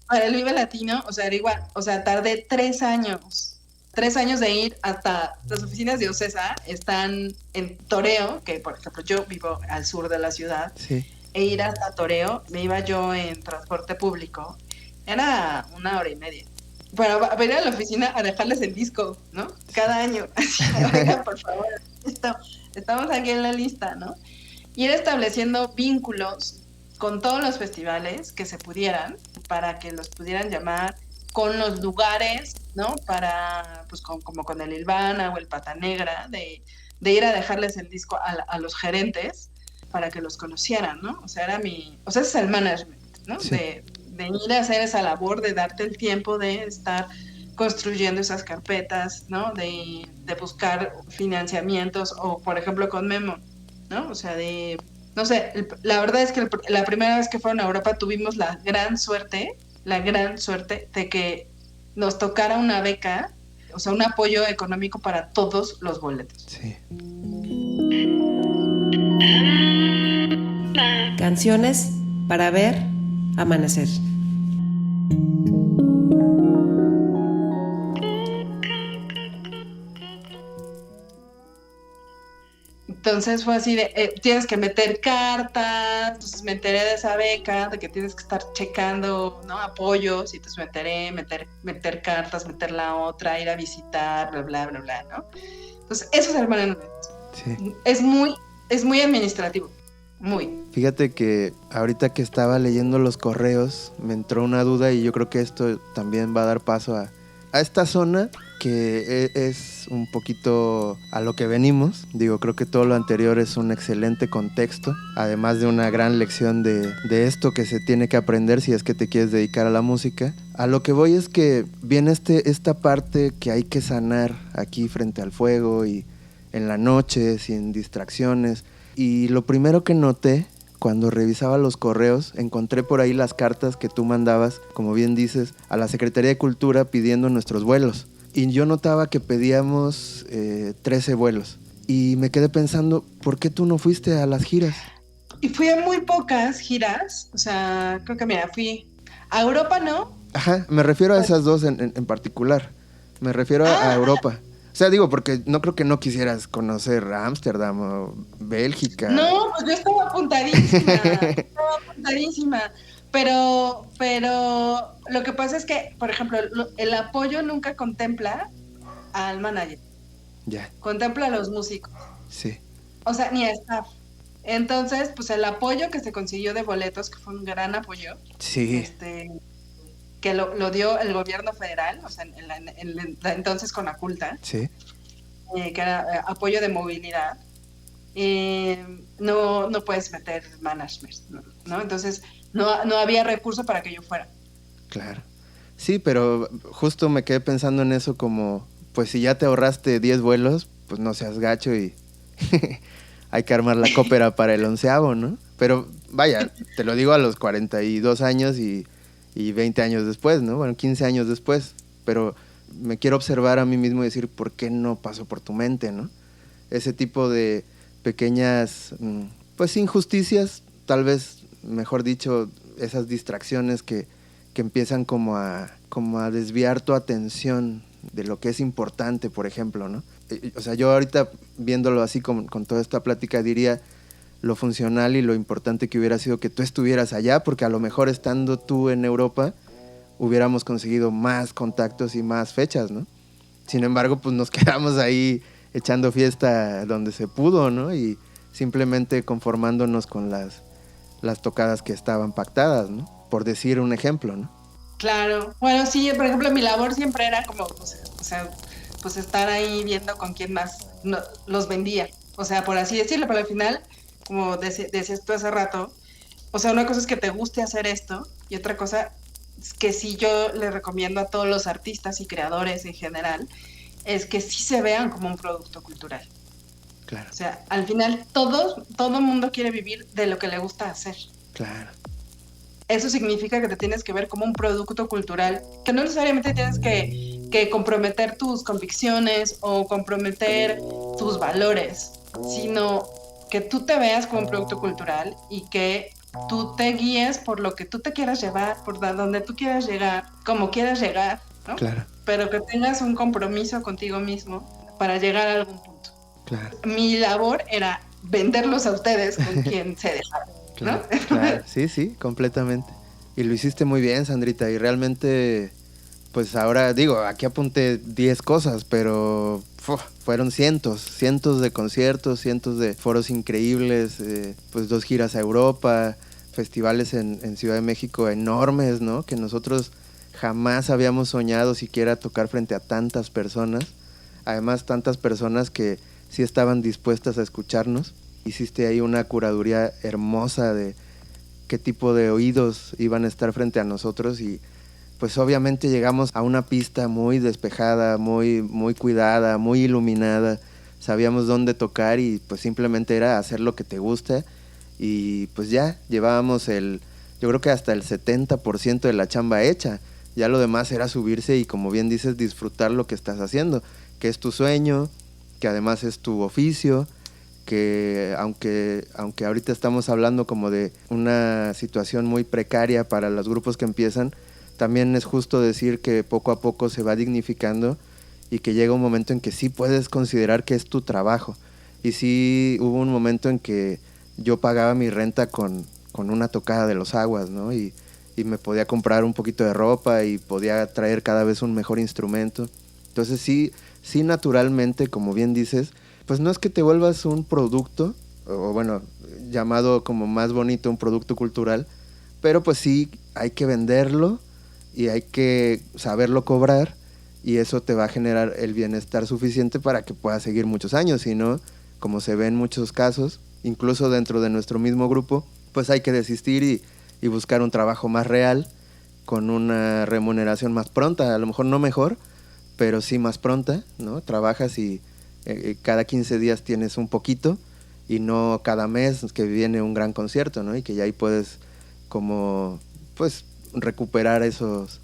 para el Vive Latino, o sea, era igual. O sea, tardé 3 años. 3 años de ir hasta las oficinas de OCESA están en Toreo, que por ejemplo yo vivo al sur de la ciudad. Sí. E ir hasta Toreo, me iba yo en transporte público, era 1 hora y media. Bueno, a venir a la oficina a dejarles el disco, ¿no? Cada año. Oigan, por favor, estamos aquí en la lista, ¿no? Ir estableciendo vínculos con todos los festivales que se pudieran, para que los pudieran llamar, con los lugares, ¿no? Para, pues, como con el Ilvana o el Pata Negra, de ir a dejarles el disco a los gerentes, para que los conocieran, ¿no? O sea, ese es el management, ¿no? Sí. De ir a hacer esa labor, de darte el tiempo de estar construyendo esas carpetas, ¿no? De buscar financiamientos, o por ejemplo con Memo, ¿no? O sea, no sé, la verdad es que la primera vez que fueron a Europa tuvimos la gran suerte de que nos tocara una beca, o sea, un apoyo económico para todos los boletos. Sí. Canciones para ver amanecer. Entonces fue así de, tienes que meter cartas, entonces me enteré de esa beca, de que tienes que estar checando, ¿no? Apoyos, y entonces me enteré, meter cartas, meter la otra, ir a visitar, bla, bla, bla, bla, ¿no? Entonces eso es el management. Sí. Es muy administrativo, muy. Fíjate que ahorita que estaba leyendo los correos me entró una duda y yo creo que esto también va a dar paso a esta zona que es un poquito a lo que venimos. Digo, creo que todo lo anterior es un excelente contexto, además de una gran lección de esto que se tiene que aprender si es que te quieres dedicar a la música. A lo que voy es que viene esta parte que hay que sanar aquí frente al fuego y en la noche, sin distracciones. Y lo primero que noté cuando revisaba los correos, encontré por ahí las cartas que tú mandabas, como bien dices, a la Secretaría de Cultura pidiendo nuestros vuelos. Y yo notaba que pedíamos 13 vuelos. Y me quedé pensando, ¿por qué tú no fuiste a las giras? Y fui a muy pocas giras, o sea, creo que mira, fui a Europa, ¿no? Ajá, me refiero a esas dos en particular. Me refiero a Europa. O sea, digo, porque no creo que no quisieras conocer Ámsterdam o Bélgica. No, pues yo estaba apuntadísima. Pero lo que pasa es que, por ejemplo, el apoyo nunca contempla al manager. Ya. Contempla a los músicos. Sí. O sea, ni a staff. Entonces, pues el apoyo que se consiguió de boletos, que fue un gran apoyo. Sí. que lo dio el gobierno federal, o sea, entonces Conaculta, Sí, que era apoyo de movilidad, no puedes meter management, ¿no? Entonces, no había recurso para que yo fuera. claro. Sí, pero justo me quedé pensando en eso como, pues si ya te ahorraste 10 vuelos, pues no seas gacho y hay que armar la cópera para el 11º, ¿no? Pero vaya, te lo digo a los 42 años y 20 años después, ¿no? Bueno, 15 años después. Pero me quiero observar a mí mismo y decir, ¿por qué no pasó por tu mente, no? Ese tipo de pequeñas, pues injusticias, tal vez, mejor dicho, esas distracciones que empiezan como a desviar tu atención de lo que es importante, por ejemplo, ¿no? O sea, yo ahorita viéndolo así con toda esta plática diría lo funcional y lo importante que hubiera sido que tú estuvieras allá, porque a lo mejor estando tú en Europa hubiéramos conseguido más contactos y más fechas, ¿no? Sin embargo, pues nos quedamos ahí echando fiesta donde se pudo, ¿no? Y simplemente conformándonos con las tocadas que estaban pactadas, ¿no? Por decir un ejemplo, ¿no? Claro. Bueno, sí, por ejemplo, mi labor siempre era como, o sea, pues estar ahí viendo con quién más los vendía. O sea, por así decirlo, pero al final, como decías tú hace rato, o sea, una cosa es que te guste hacer esto y otra cosa es que sí yo le recomiendo a todos los artistas y creadores en general, es que sí se vean como un producto cultural. Claro, O sea, al final todo mundo quiere vivir de lo que le gusta hacer. claro, Eso significa que te tienes que ver como un producto cultural, que no necesariamente tienes que comprometer tus convicciones o comprometer tus valores, sino que tú te veas como un producto cultural y que tú te guíes por lo que tú te quieras llevar, por donde tú quieras llegar, como quieras llegar, ¿no? claro, Pero que tengas un compromiso contigo mismo para llegar a algún punto. claro. Mi labor era venderlos a ustedes con quien se dejaron, ¿no? Claro, claro, sí, sí, completamente. Y lo hiciste muy bien, Sandrita, y realmente, pues ahora digo, aquí apunté 10 cosas, pero fueron cientos de conciertos, cientos de foros increíbles, pues 2 giras a Europa, festivales en Ciudad de México enormes, ¿no? Que nosotros jamás habíamos soñado siquiera tocar frente a tantas personas, además tantas personas que sí estaban dispuestas a escucharnos. Hiciste ahí una curaduría hermosa de qué tipo de oídos iban a estar frente a nosotros y pues obviamente llegamos a una pista muy despejada, muy cuidada, muy iluminada. Sabíamos dónde tocar y pues simplemente era hacer lo que te gusta y pues ya llevábamos yo creo que hasta el 70% de la chamba hecha. Ya lo demás era subirse y como bien dices, disfrutar lo que estás haciendo, que es tu sueño, que además es tu oficio, que aunque ahorita estamos hablando como de una situación muy precaria para los grupos que empiezan, también es justo decir que poco a poco se va dignificando y que llega un momento en que sí puedes considerar que es tu trabajo. Y sí hubo un momento en que yo pagaba mi renta con una tocada de los Aguas, ¿no? Y me podía comprar un poquito de ropa y podía traer cada vez un mejor instrumento. Entonces sí naturalmente, como bien dices, pues no es que te vuelvas un producto, o bueno, llamado como más bonito un producto cultural, pero pues sí hay que venderlo y hay que saberlo cobrar y eso te va a generar el bienestar suficiente para que puedas seguir muchos años, si no, como se ve en muchos casos, incluso dentro de nuestro mismo grupo, pues hay que desistir y buscar un trabajo más real, con una remuneración más pronta, a lo mejor no mejor, pero sí más pronta, ¿no? Trabajas y cada 15 días tienes un poquito y no cada mes que viene un gran concierto, ¿no? Y que ya ahí puedes como, pues, recuperar esos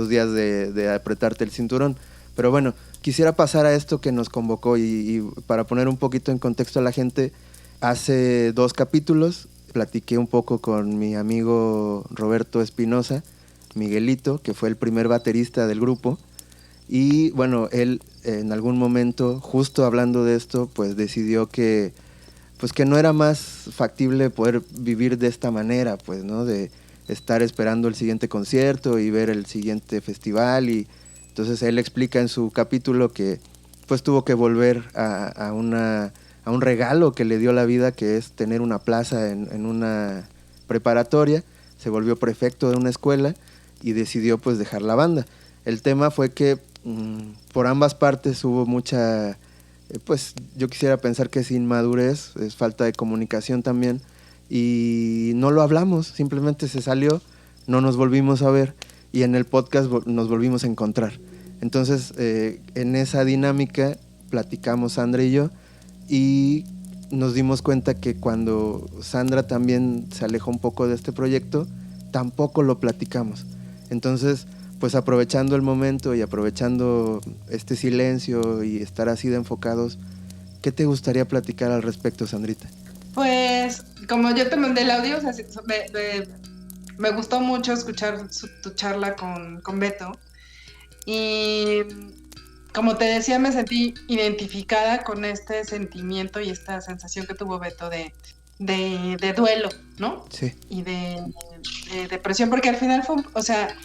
días de apretarte el cinturón. Pero bueno, quisiera pasar a esto que nos convocó y para poner un poquito en contexto a la gente, hace 2 capítulos platiqué un poco con mi amigo Roberto Espinosa, Miguelito, que fue el primer baterista del grupo. Y bueno, él en algún momento, justo hablando de esto, pues decidió que no era más factible poder vivir de esta manera, pues, ¿no? De estar esperando el siguiente concierto y ver el siguiente festival. Y entonces él explica en su capítulo que pues tuvo que volver a un regalo que le dio la vida, que es tener una plaza en una preparatoria. Se volvió prefecto de una escuela y decidió pues dejar la banda. El tema fue que por ambas partes hubo mucha, pues yo quisiera pensar que es inmadurez, es falta de comunicación también, y no lo hablamos, simplemente se salió, no nos volvimos a ver y en el podcast nos volvimos a encontrar. Entonces en esa dinámica platicamos Sandra y yo y nos dimos cuenta que cuando Sandra también se alejó un poco de este proyecto, tampoco lo platicamos. Entonces, pues aprovechando el momento y aprovechando este silencio y estar así de enfocados, ¿qué te gustaría platicar al respecto, Sandrita? Pues, como yo te mandé el audio, o sea, me gustó mucho escuchar tu charla con Beto. Y como te decía, me sentí identificada con este sentimiento y esta sensación que tuvo Beto de duelo, ¿no? Sí. Y de depresión, porque al final fue, o sea,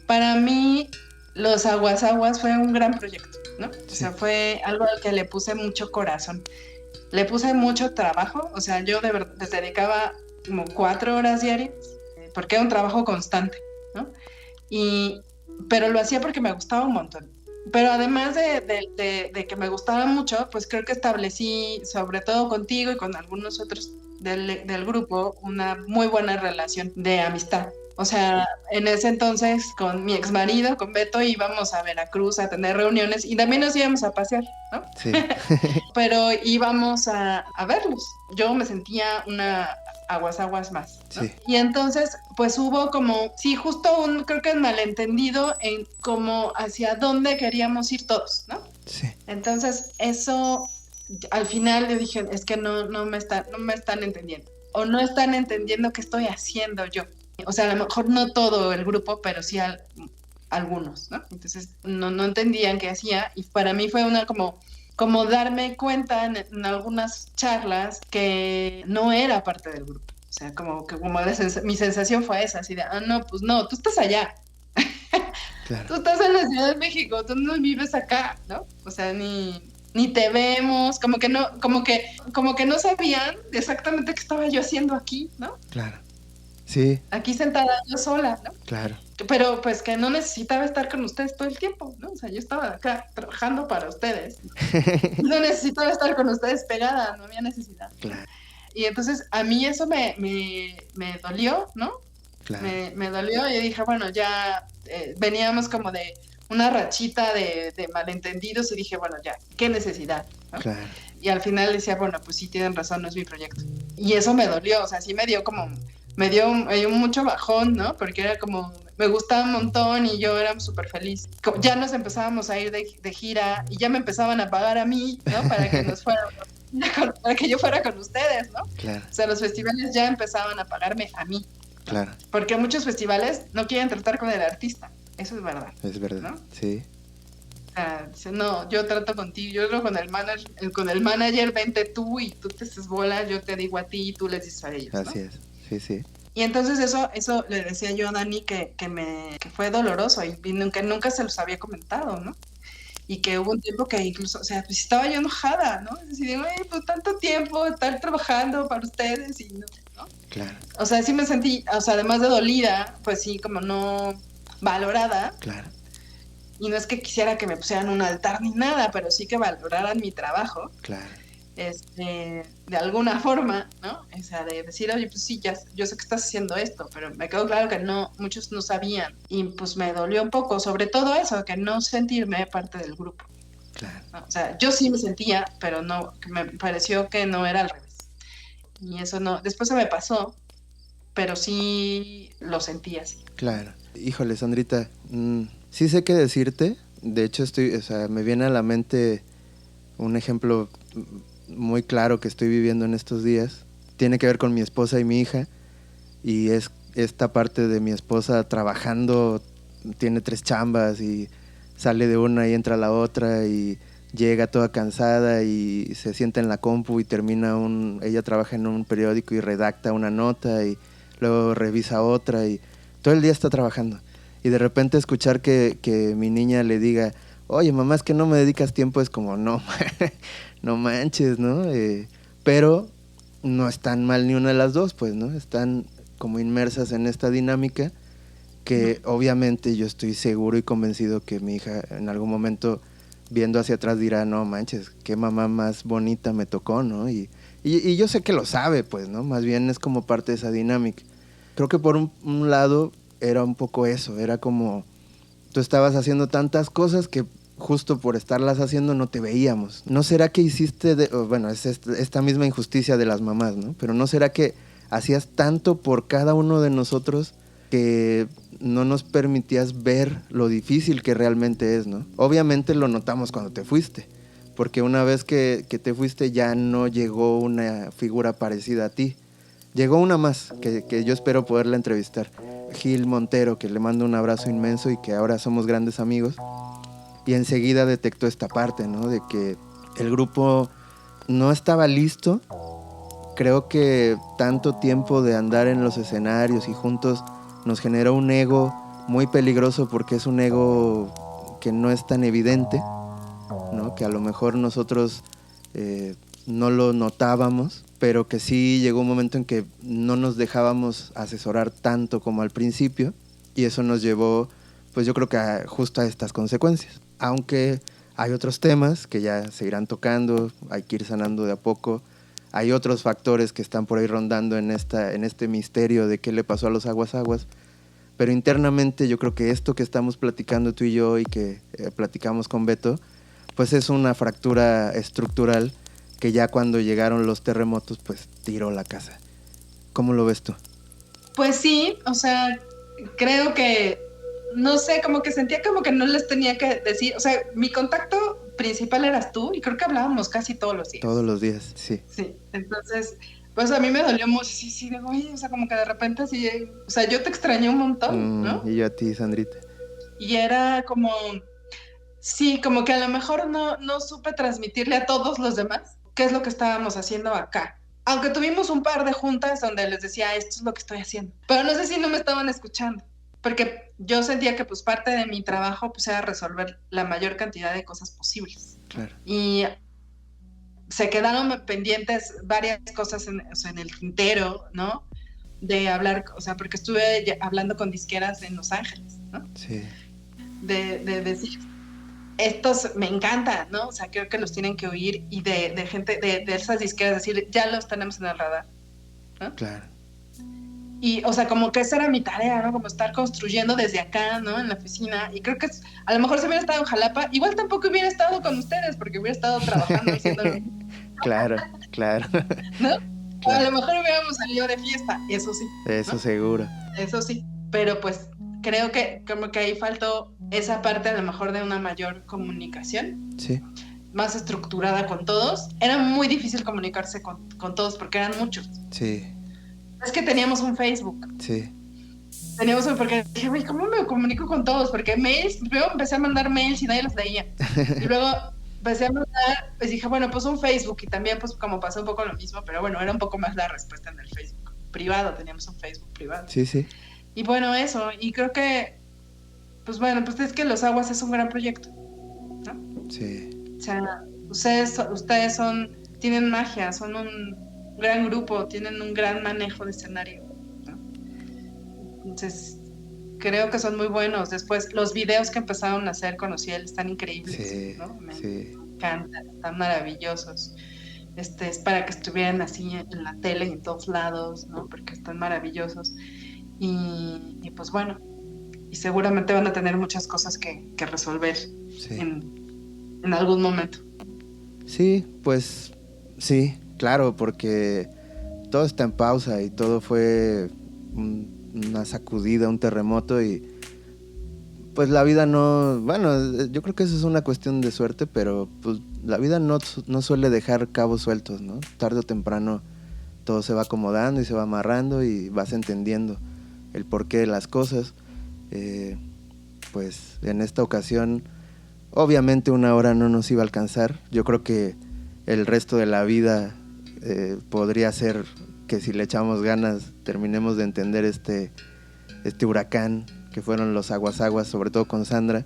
para mí Los Aguas Aguas fue un gran proyecto, ¿no? Sí. O sea, fue algo al que le puse mucho corazón. Le puse mucho trabajo, o sea, yo de verdad les dedicaba como 4 horas diarias, porque era un trabajo constante, ¿no? Pero lo hacía porque me gustaba un montón. Pero además de que me gustaba mucho, pues creo que establecí, sobre todo contigo y con algunos otros del grupo, una muy buena relación de amistad. O sea, en ese entonces con mi ex marido, con Beto, íbamos a Veracruz a tener reuniones y también nos íbamos a pasear, ¿no? Sí. Pero íbamos a verlos. Yo me sentía una aguas más, ¿no? Sí. Y entonces, pues hubo como, sí, justo creo que un malentendido en como hacia dónde queríamos ir todos, ¿no? Sí. Entonces, eso, al final yo dije, es que no me están entendiendo. O no están entendiendo qué estoy haciendo yo. O sea, a lo mejor no todo el grupo, pero sí algunos, ¿no? Entonces, no entendían qué hacía. Y para mí fue una como darme cuenta en algunas charlas que no era parte del grupo. O sea, mi sensación fue esa, así de, no, pues no, tú estás allá. Claro. Tú estás en la Ciudad de México, tú no vives acá, ¿no? O sea, ni te vemos, como que no sabían exactamente qué estaba yo haciendo aquí, ¿no? Claro. Sí. Aquí sentada yo sola, ¿no? Claro. Pero pues que no necesitaba estar con ustedes todo el tiempo, ¿no? O sea, yo estaba acá trabajando para ustedes. No necesitaba estar con ustedes pegada, no había necesidad. Claro. Y entonces a mí eso me dolió, ¿no? Claro. Me dolió y dije, bueno, ya veníamos como de una rachita de malentendidos y dije, bueno, ya, ¿qué necesidad? ¿No? Claro. Y al final decía, bueno, pues sí tienen razón, no es mi proyecto. Y eso me dolió, o sea, sí me dio mucho bajón, ¿no? Porque era como, me gustaba un montón y yo era súper feliz. Ya nos empezábamos a ir de gira y ya me empezaban a pagar a mí, ¿no? Para que para que yo fuera con ustedes, ¿no? Claro. O sea, los festivales ya empezaban a pagarme a mí. ¿No? Claro. Porque muchos festivales no quieren tratar con el artista. Eso es verdad. Es verdad, ¿no? Sí. O sea, dice, no, yo trato contigo, yo hablo con el manager, vente tú y tú te haces bola, yo te digo a ti y tú les dices a ellos, ¿no? Así es, sí. Y entonces eso le decía yo a Dani que fue doloroso y que nunca se los había comentado, ¿no? Y que hubo un tiempo que incluso, o sea, pues estaba yo enojada, ¿no? Es decir, pues tanto tiempo estar trabajando para ustedes y no. Claro. O sea, sí me sentí, o sea, además de dolida, pues sí, como no valorada. Claro. Y no es que quisiera que me pusieran un altar ni nada, pero sí que valoraran mi trabajo. Claro. De alguna forma, ¿no? O sea, de decir, oye, pues sí, ya, yo sé que estás haciendo esto, pero me quedó claro que muchos no sabían. Y pues me dolió un poco, sobre todo eso, que no sentirme parte del grupo. Claro. ¿No? O sea, yo sí me sentía, pero no, me pareció que no era al revés. Y eso no, después se me pasó, pero sí lo sentí así. Claro. Híjole, Sandrita, sí sé qué decirte. De hecho, me viene a la mente un ejemplo muy claro que estoy viviendo en estos días. Tiene que ver con mi esposa y mi hija. Y es esta parte de mi esposa trabajando, tiene 3 chambas y sale de una y entra a la otra y llega toda cansada y se sienta en la compu y ella trabaja en un periódico y redacta una nota y luego revisa otra y todo el día está trabajando. Y de repente escuchar que mi niña le diga, oye, mamá, es que no me dedicas tiempo, es como, no manches, ¿no? Pero no están mal ni una de las dos, pues, ¿no? Están como inmersas en esta dinámica que obviamente yo estoy seguro y convencido que mi hija en algún momento, viendo hacia atrás, dirá, no manches, qué mamá más bonita me tocó, ¿no? Y yo sé que lo sabe, pues, ¿no? Más bien es como parte de esa dinámica. Creo que por un lado era un poco eso, era como tú estabas haciendo tantas cosas que justo por estarlas haciendo no te veíamos. ¿No será que hiciste, bueno, es esta misma injusticia de las mamás, ¿no? Pero ¿no será que hacías tanto por cada uno de nosotros que no nos permitías ver lo difícil que realmente es, ¿no? Obviamente lo notamos cuando te fuiste, porque una vez que te fuiste ya no llegó una figura parecida a ti. Llegó una más que yo espero poderla entrevistar. Gil Montero, que le mando un abrazo inmenso y que ahora somos grandes amigos. Y enseguida detectó esta parte, ¿no? De que el grupo no estaba listo. Creo que tanto tiempo de andar en los escenarios y juntos nos generó un ego muy peligroso, porque es un ego que no es tan evidente, ¿no? Que a lo mejor nosotros no lo notábamos, pero que sí llegó un momento en que no nos dejábamos asesorar tanto como al principio, y eso nos llevó, pues yo creo que justo a estas consecuencias. Aunque hay otros temas que ya se irán tocando, hay que ir sanando de a poco. Hay otros factores que están por ahí rondando en este misterio de qué le pasó a los Aguas Aguas. Pero internamente yo creo que esto que estamos platicando tú y yo y que platicamos con Beto, pues es una fractura estructural que ya cuando llegaron los terremotos, pues tiró la casa. ¿Cómo lo ves tú? Pues sí, o sea, creo que, no sé, como que sentía como que no les tenía que decir, o sea, mi contacto principal eras tú y creo que hablábamos casi todos los días. Todos los días, sí. Sí, entonces, pues a mí me dolió mucho, sí, de, oye, o sea, como que de repente así, o sea, yo te extrañé un montón, ¿no? Y yo a ti, Sandrita. Y era como, sí, como que a lo mejor no supe transmitirle a todos los demás qué es lo que estábamos haciendo acá. Aunque tuvimos un par de juntas donde les decía, esto es lo que estoy haciendo. Pero no sé si no me estaban escuchando, porque yo sentía que pues parte de mi trabajo pues era resolver la mayor cantidad de cosas posibles. Claro. Y se quedaron pendientes varias cosas o sea, en el tintero, ¿no? De hablar, o sea, porque estuve hablando con disqueras en Los Ángeles, ¿no? Sí. De decir, estos me encantan, ¿no? O sea, creo que los tienen que oír, y de gente, de esas disqueras decir, ya los tenemos en el radar, ¿no? Claro. Y, o sea, como que esa era mi tarea, ¿no? Como estar construyendo desde acá, ¿no? En la oficina. Y creo que a lo mejor si hubiera estado en Jalapa, igual tampoco hubiera estado con ustedes, porque hubiera estado trabajando haciendo lo mismo. Claro, claro. ¿No? Claro. A lo mejor hubiéramos salido de fiesta, eso sí. Eso ¿no? seguro. Eso sí. Pero pues creo que como que ahí faltó esa parte a lo mejor de una mayor comunicación. Sí. Más estructurada con todos. Era muy difícil comunicarse con todos porque eran muchos. Sí. Es que teníamos un Facebook. Sí. Teníamos un, porque dije, güey, ¿cómo me comunico con todos? Porque mails, primero empecé a mandar mails y nadie los leía. Y luego empecé a mandar, pues dije, bueno, pues un Facebook, y también pues como pasó un poco lo mismo, pero bueno, era un poco más la respuesta en el Facebook privado, teníamos un Facebook privado. Sí, sí. Y bueno, eso, y creo que, pues bueno, pues es que Los Aguas es un gran proyecto, ¿no? Sí. O sea, ustedes tienen magia, son un gran grupo, tienen un gran manejo de escenario, ¿no? Entonces, creo que son muy buenos. Después, los videos que empezaron a hacer con Ociel están increíbles, Sí, ¿no? Me sí. encantan, están maravillosos. Es para que estuvieran así en la tele y en todos lados, ¿no? Porque están maravillosos. Y pues bueno, y seguramente van a tener muchas cosas que resolver Sí. en algún momento. Sí, pues sí, claro, porque todo está en pausa y todo fue una sacudida, un terremoto, y pues la vida no, bueno, yo creo que eso es una cuestión de suerte, pero pues la vida no suele dejar cabos sueltos, ¿no? Tarde o temprano todo se va acomodando y se va amarrando y vas entendiendo el porqué de las cosas. Pues en esta ocasión obviamente una hora no nos iba a alcanzar. Yo creo que el resto de la vida podría ser que si le echamos ganas terminemos de entender este huracán que fueron los Aguas Aguas, sobre todo con Sandra.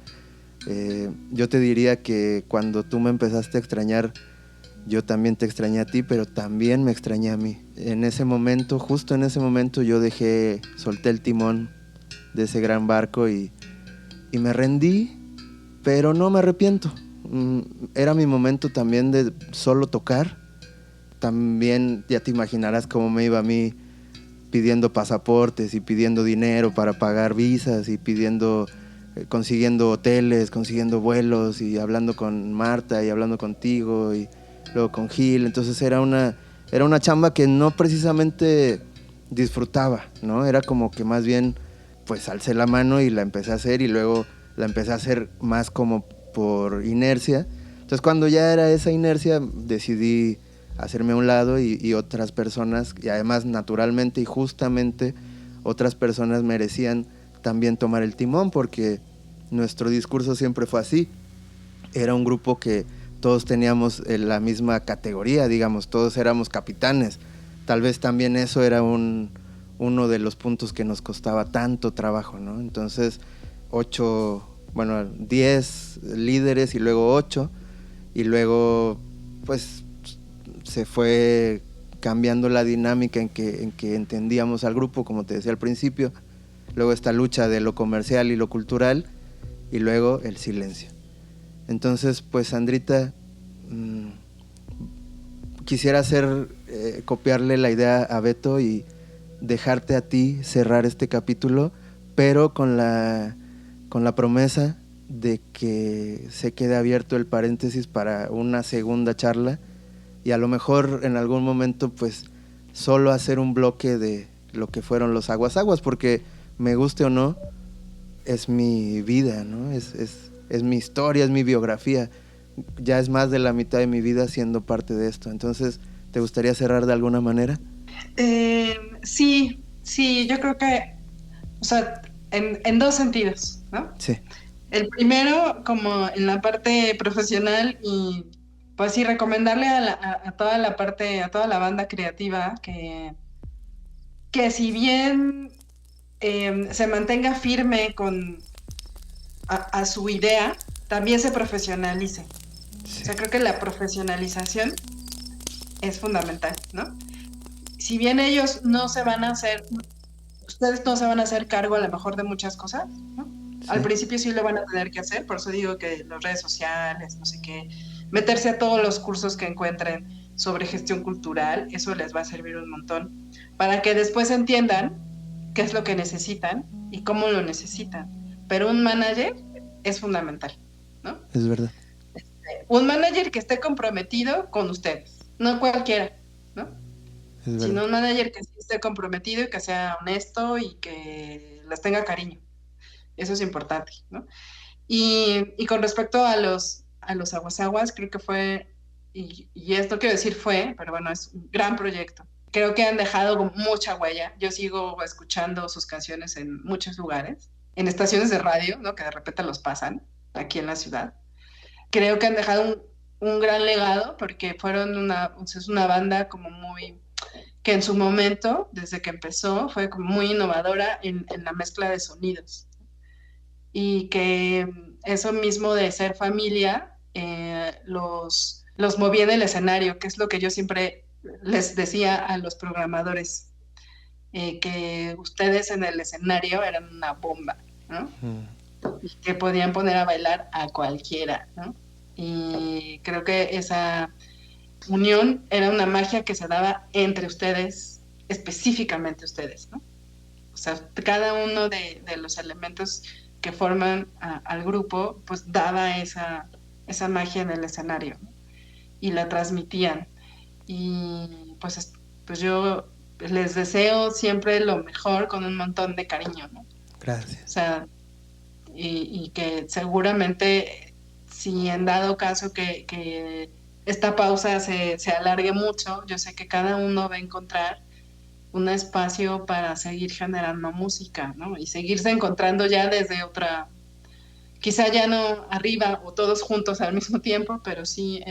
Yo te diría que cuando tú me empezaste a extrañar, yo también te extrañé a ti, pero también me extrañé a mí. En ese momento, justo en ese momento, yo solté el timón de ese gran barco y me rendí, pero no me arrepiento. Era mi momento también de solo tocar. También ya te imaginarás cómo me iba a mí pidiendo pasaportes y pidiendo dinero para pagar visas y consiguiendo hoteles, consiguiendo vuelos y hablando con Marta y hablando contigo y luego con Gil. Entonces era una chamba que no precisamente disfrutaba, ¿no? Era como que más bien pues alcé la mano y la empecé a hacer y luego la empecé a hacer más como por inercia. Entonces cuando ya era esa inercia decidí hacerme a un lado y otras personas, y además naturalmente y justamente otras personas merecían también tomar el timón porque nuestro discurso siempre fue así. Era un grupo que todos teníamos la misma categoría, digamos, todos éramos capitanes. Tal vez también eso era uno de los puntos que nos costaba tanto trabajo, ¿no? Entonces, 10 líderes y luego 8, y luego, pues, se fue cambiando la dinámica en que entendíamos al grupo, como te decía al principio. Luego esta lucha de lo comercial y lo cultural, y luego el silencio. Entonces, pues, Sandrita, quisiera copiarle la idea a Beto y dejarte a ti cerrar este capítulo, pero con la promesa de que se quede abierto el paréntesis para una segunda charla y a lo mejor en algún momento pues solo hacer un bloque de lo que fueron los Aguas Aguas, porque me guste o no, es mi vida, ¿no? Es mi historia, es mi biografía. Ya es más de la mitad de mi vida siendo parte de esto. Entonces, ¿te gustaría cerrar de alguna manera? Sí, yo creo que, o sea, en dos sentidos, ¿no? Sí. El primero, como en la parte profesional y pues sí, recomendarle a toda la parte, a toda la banda creativa que si bien se mantenga firme a su idea, también se profesionalice. Sí. O sea, creo que la profesionalización es fundamental, ¿no? Si bien ellos no se van a hacer, ustedes no se van a hacer cargo a lo mejor de muchas cosas, ¿no? Sí. Al principio sí lo van a tener que hacer, por eso digo que las redes sociales, no sé qué, meterse a todos los cursos que encuentren sobre gestión cultural, eso les va a servir un montón, para que después entiendan qué es lo que necesitan y cómo lo necesitan. Pero un manager es fundamental, ¿no? Es verdad. Un manager que esté comprometido con ustedes, no cualquiera, ¿no? Sino un manager que sí esté comprometido y que sea honesto y que les tenga cariño. Eso es importante, ¿no? Y con respecto a los Aguas Aguas, creo que fue, y esto quiero decir fue, pero bueno, es un gran proyecto. Creo que han dejado mucha huella. Yo sigo escuchando sus canciones en muchos lugares, en estaciones de radio, ¿no? Que de repente los pasan aquí en la ciudad. Creo que han dejado un gran legado porque es una banda como muy, que en su momento, desde que empezó, fue como muy innovadora en la mezcla de sonidos. Y que eso mismo de ser familia los movía en el escenario, que es lo que yo siempre les decía a los programadores, que ustedes en el escenario eran una bomba, ¿no? Y que podían poner a bailar a cualquiera, ¿no? Y creo que esa unión era una magia que se daba entre ustedes, específicamente ustedes, ¿no? O sea, cada uno de los elementos que forman al grupo, pues daba esa magia en el escenario, ¿no? Y la transmitían. Y pues yo les deseo siempre lo mejor con un montón de cariño, ¿no? Gracias. O sea, y que seguramente si en dado caso que esta pausa se alargue mucho, yo sé que cada uno va a encontrar un espacio para seguir generando música, ¿no? Y seguirse encontrando ya desde otra, quizá ya no arriba o todos juntos al mismo tiempo, pero sí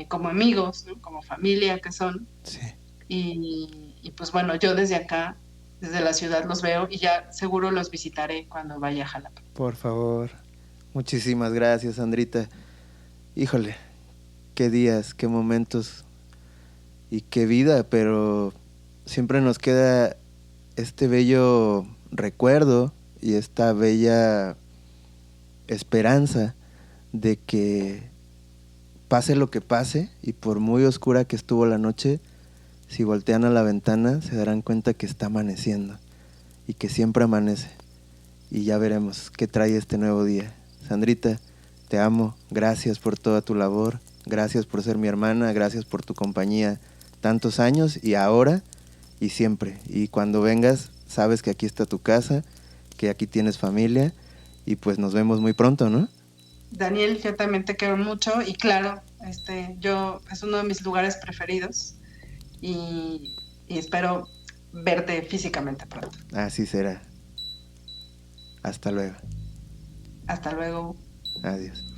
como amigos, ¿no? Como familia que son. Sí. Y pues bueno, yo desde acá, desde la ciudad los veo y ya seguro los visitaré cuando vaya a Jalapa. Por favor. Muchísimas gracias, Sandrita. Híjole, qué días, qué momentos y qué vida, pero siempre nos queda este bello recuerdo y esta bella esperanza de que pase lo que pase y por muy oscura que estuvo la noche, si voltean a la ventana se darán cuenta que está amaneciendo y que siempre amanece. Y ya veremos qué trae este nuevo día. Sandrita, te amo, gracias por toda tu labor, gracias por ser mi hermana, gracias por tu compañía tantos años y ahora y siempre. Y cuando vengas, sabes que aquí está tu casa, que aquí tienes familia y pues nos vemos muy pronto, ¿no? Daniel, yo también te quiero mucho y claro, yo es uno de mis lugares preferidos y espero verte físicamente pronto. Así será. Hasta luego. Hasta luego. Adiós.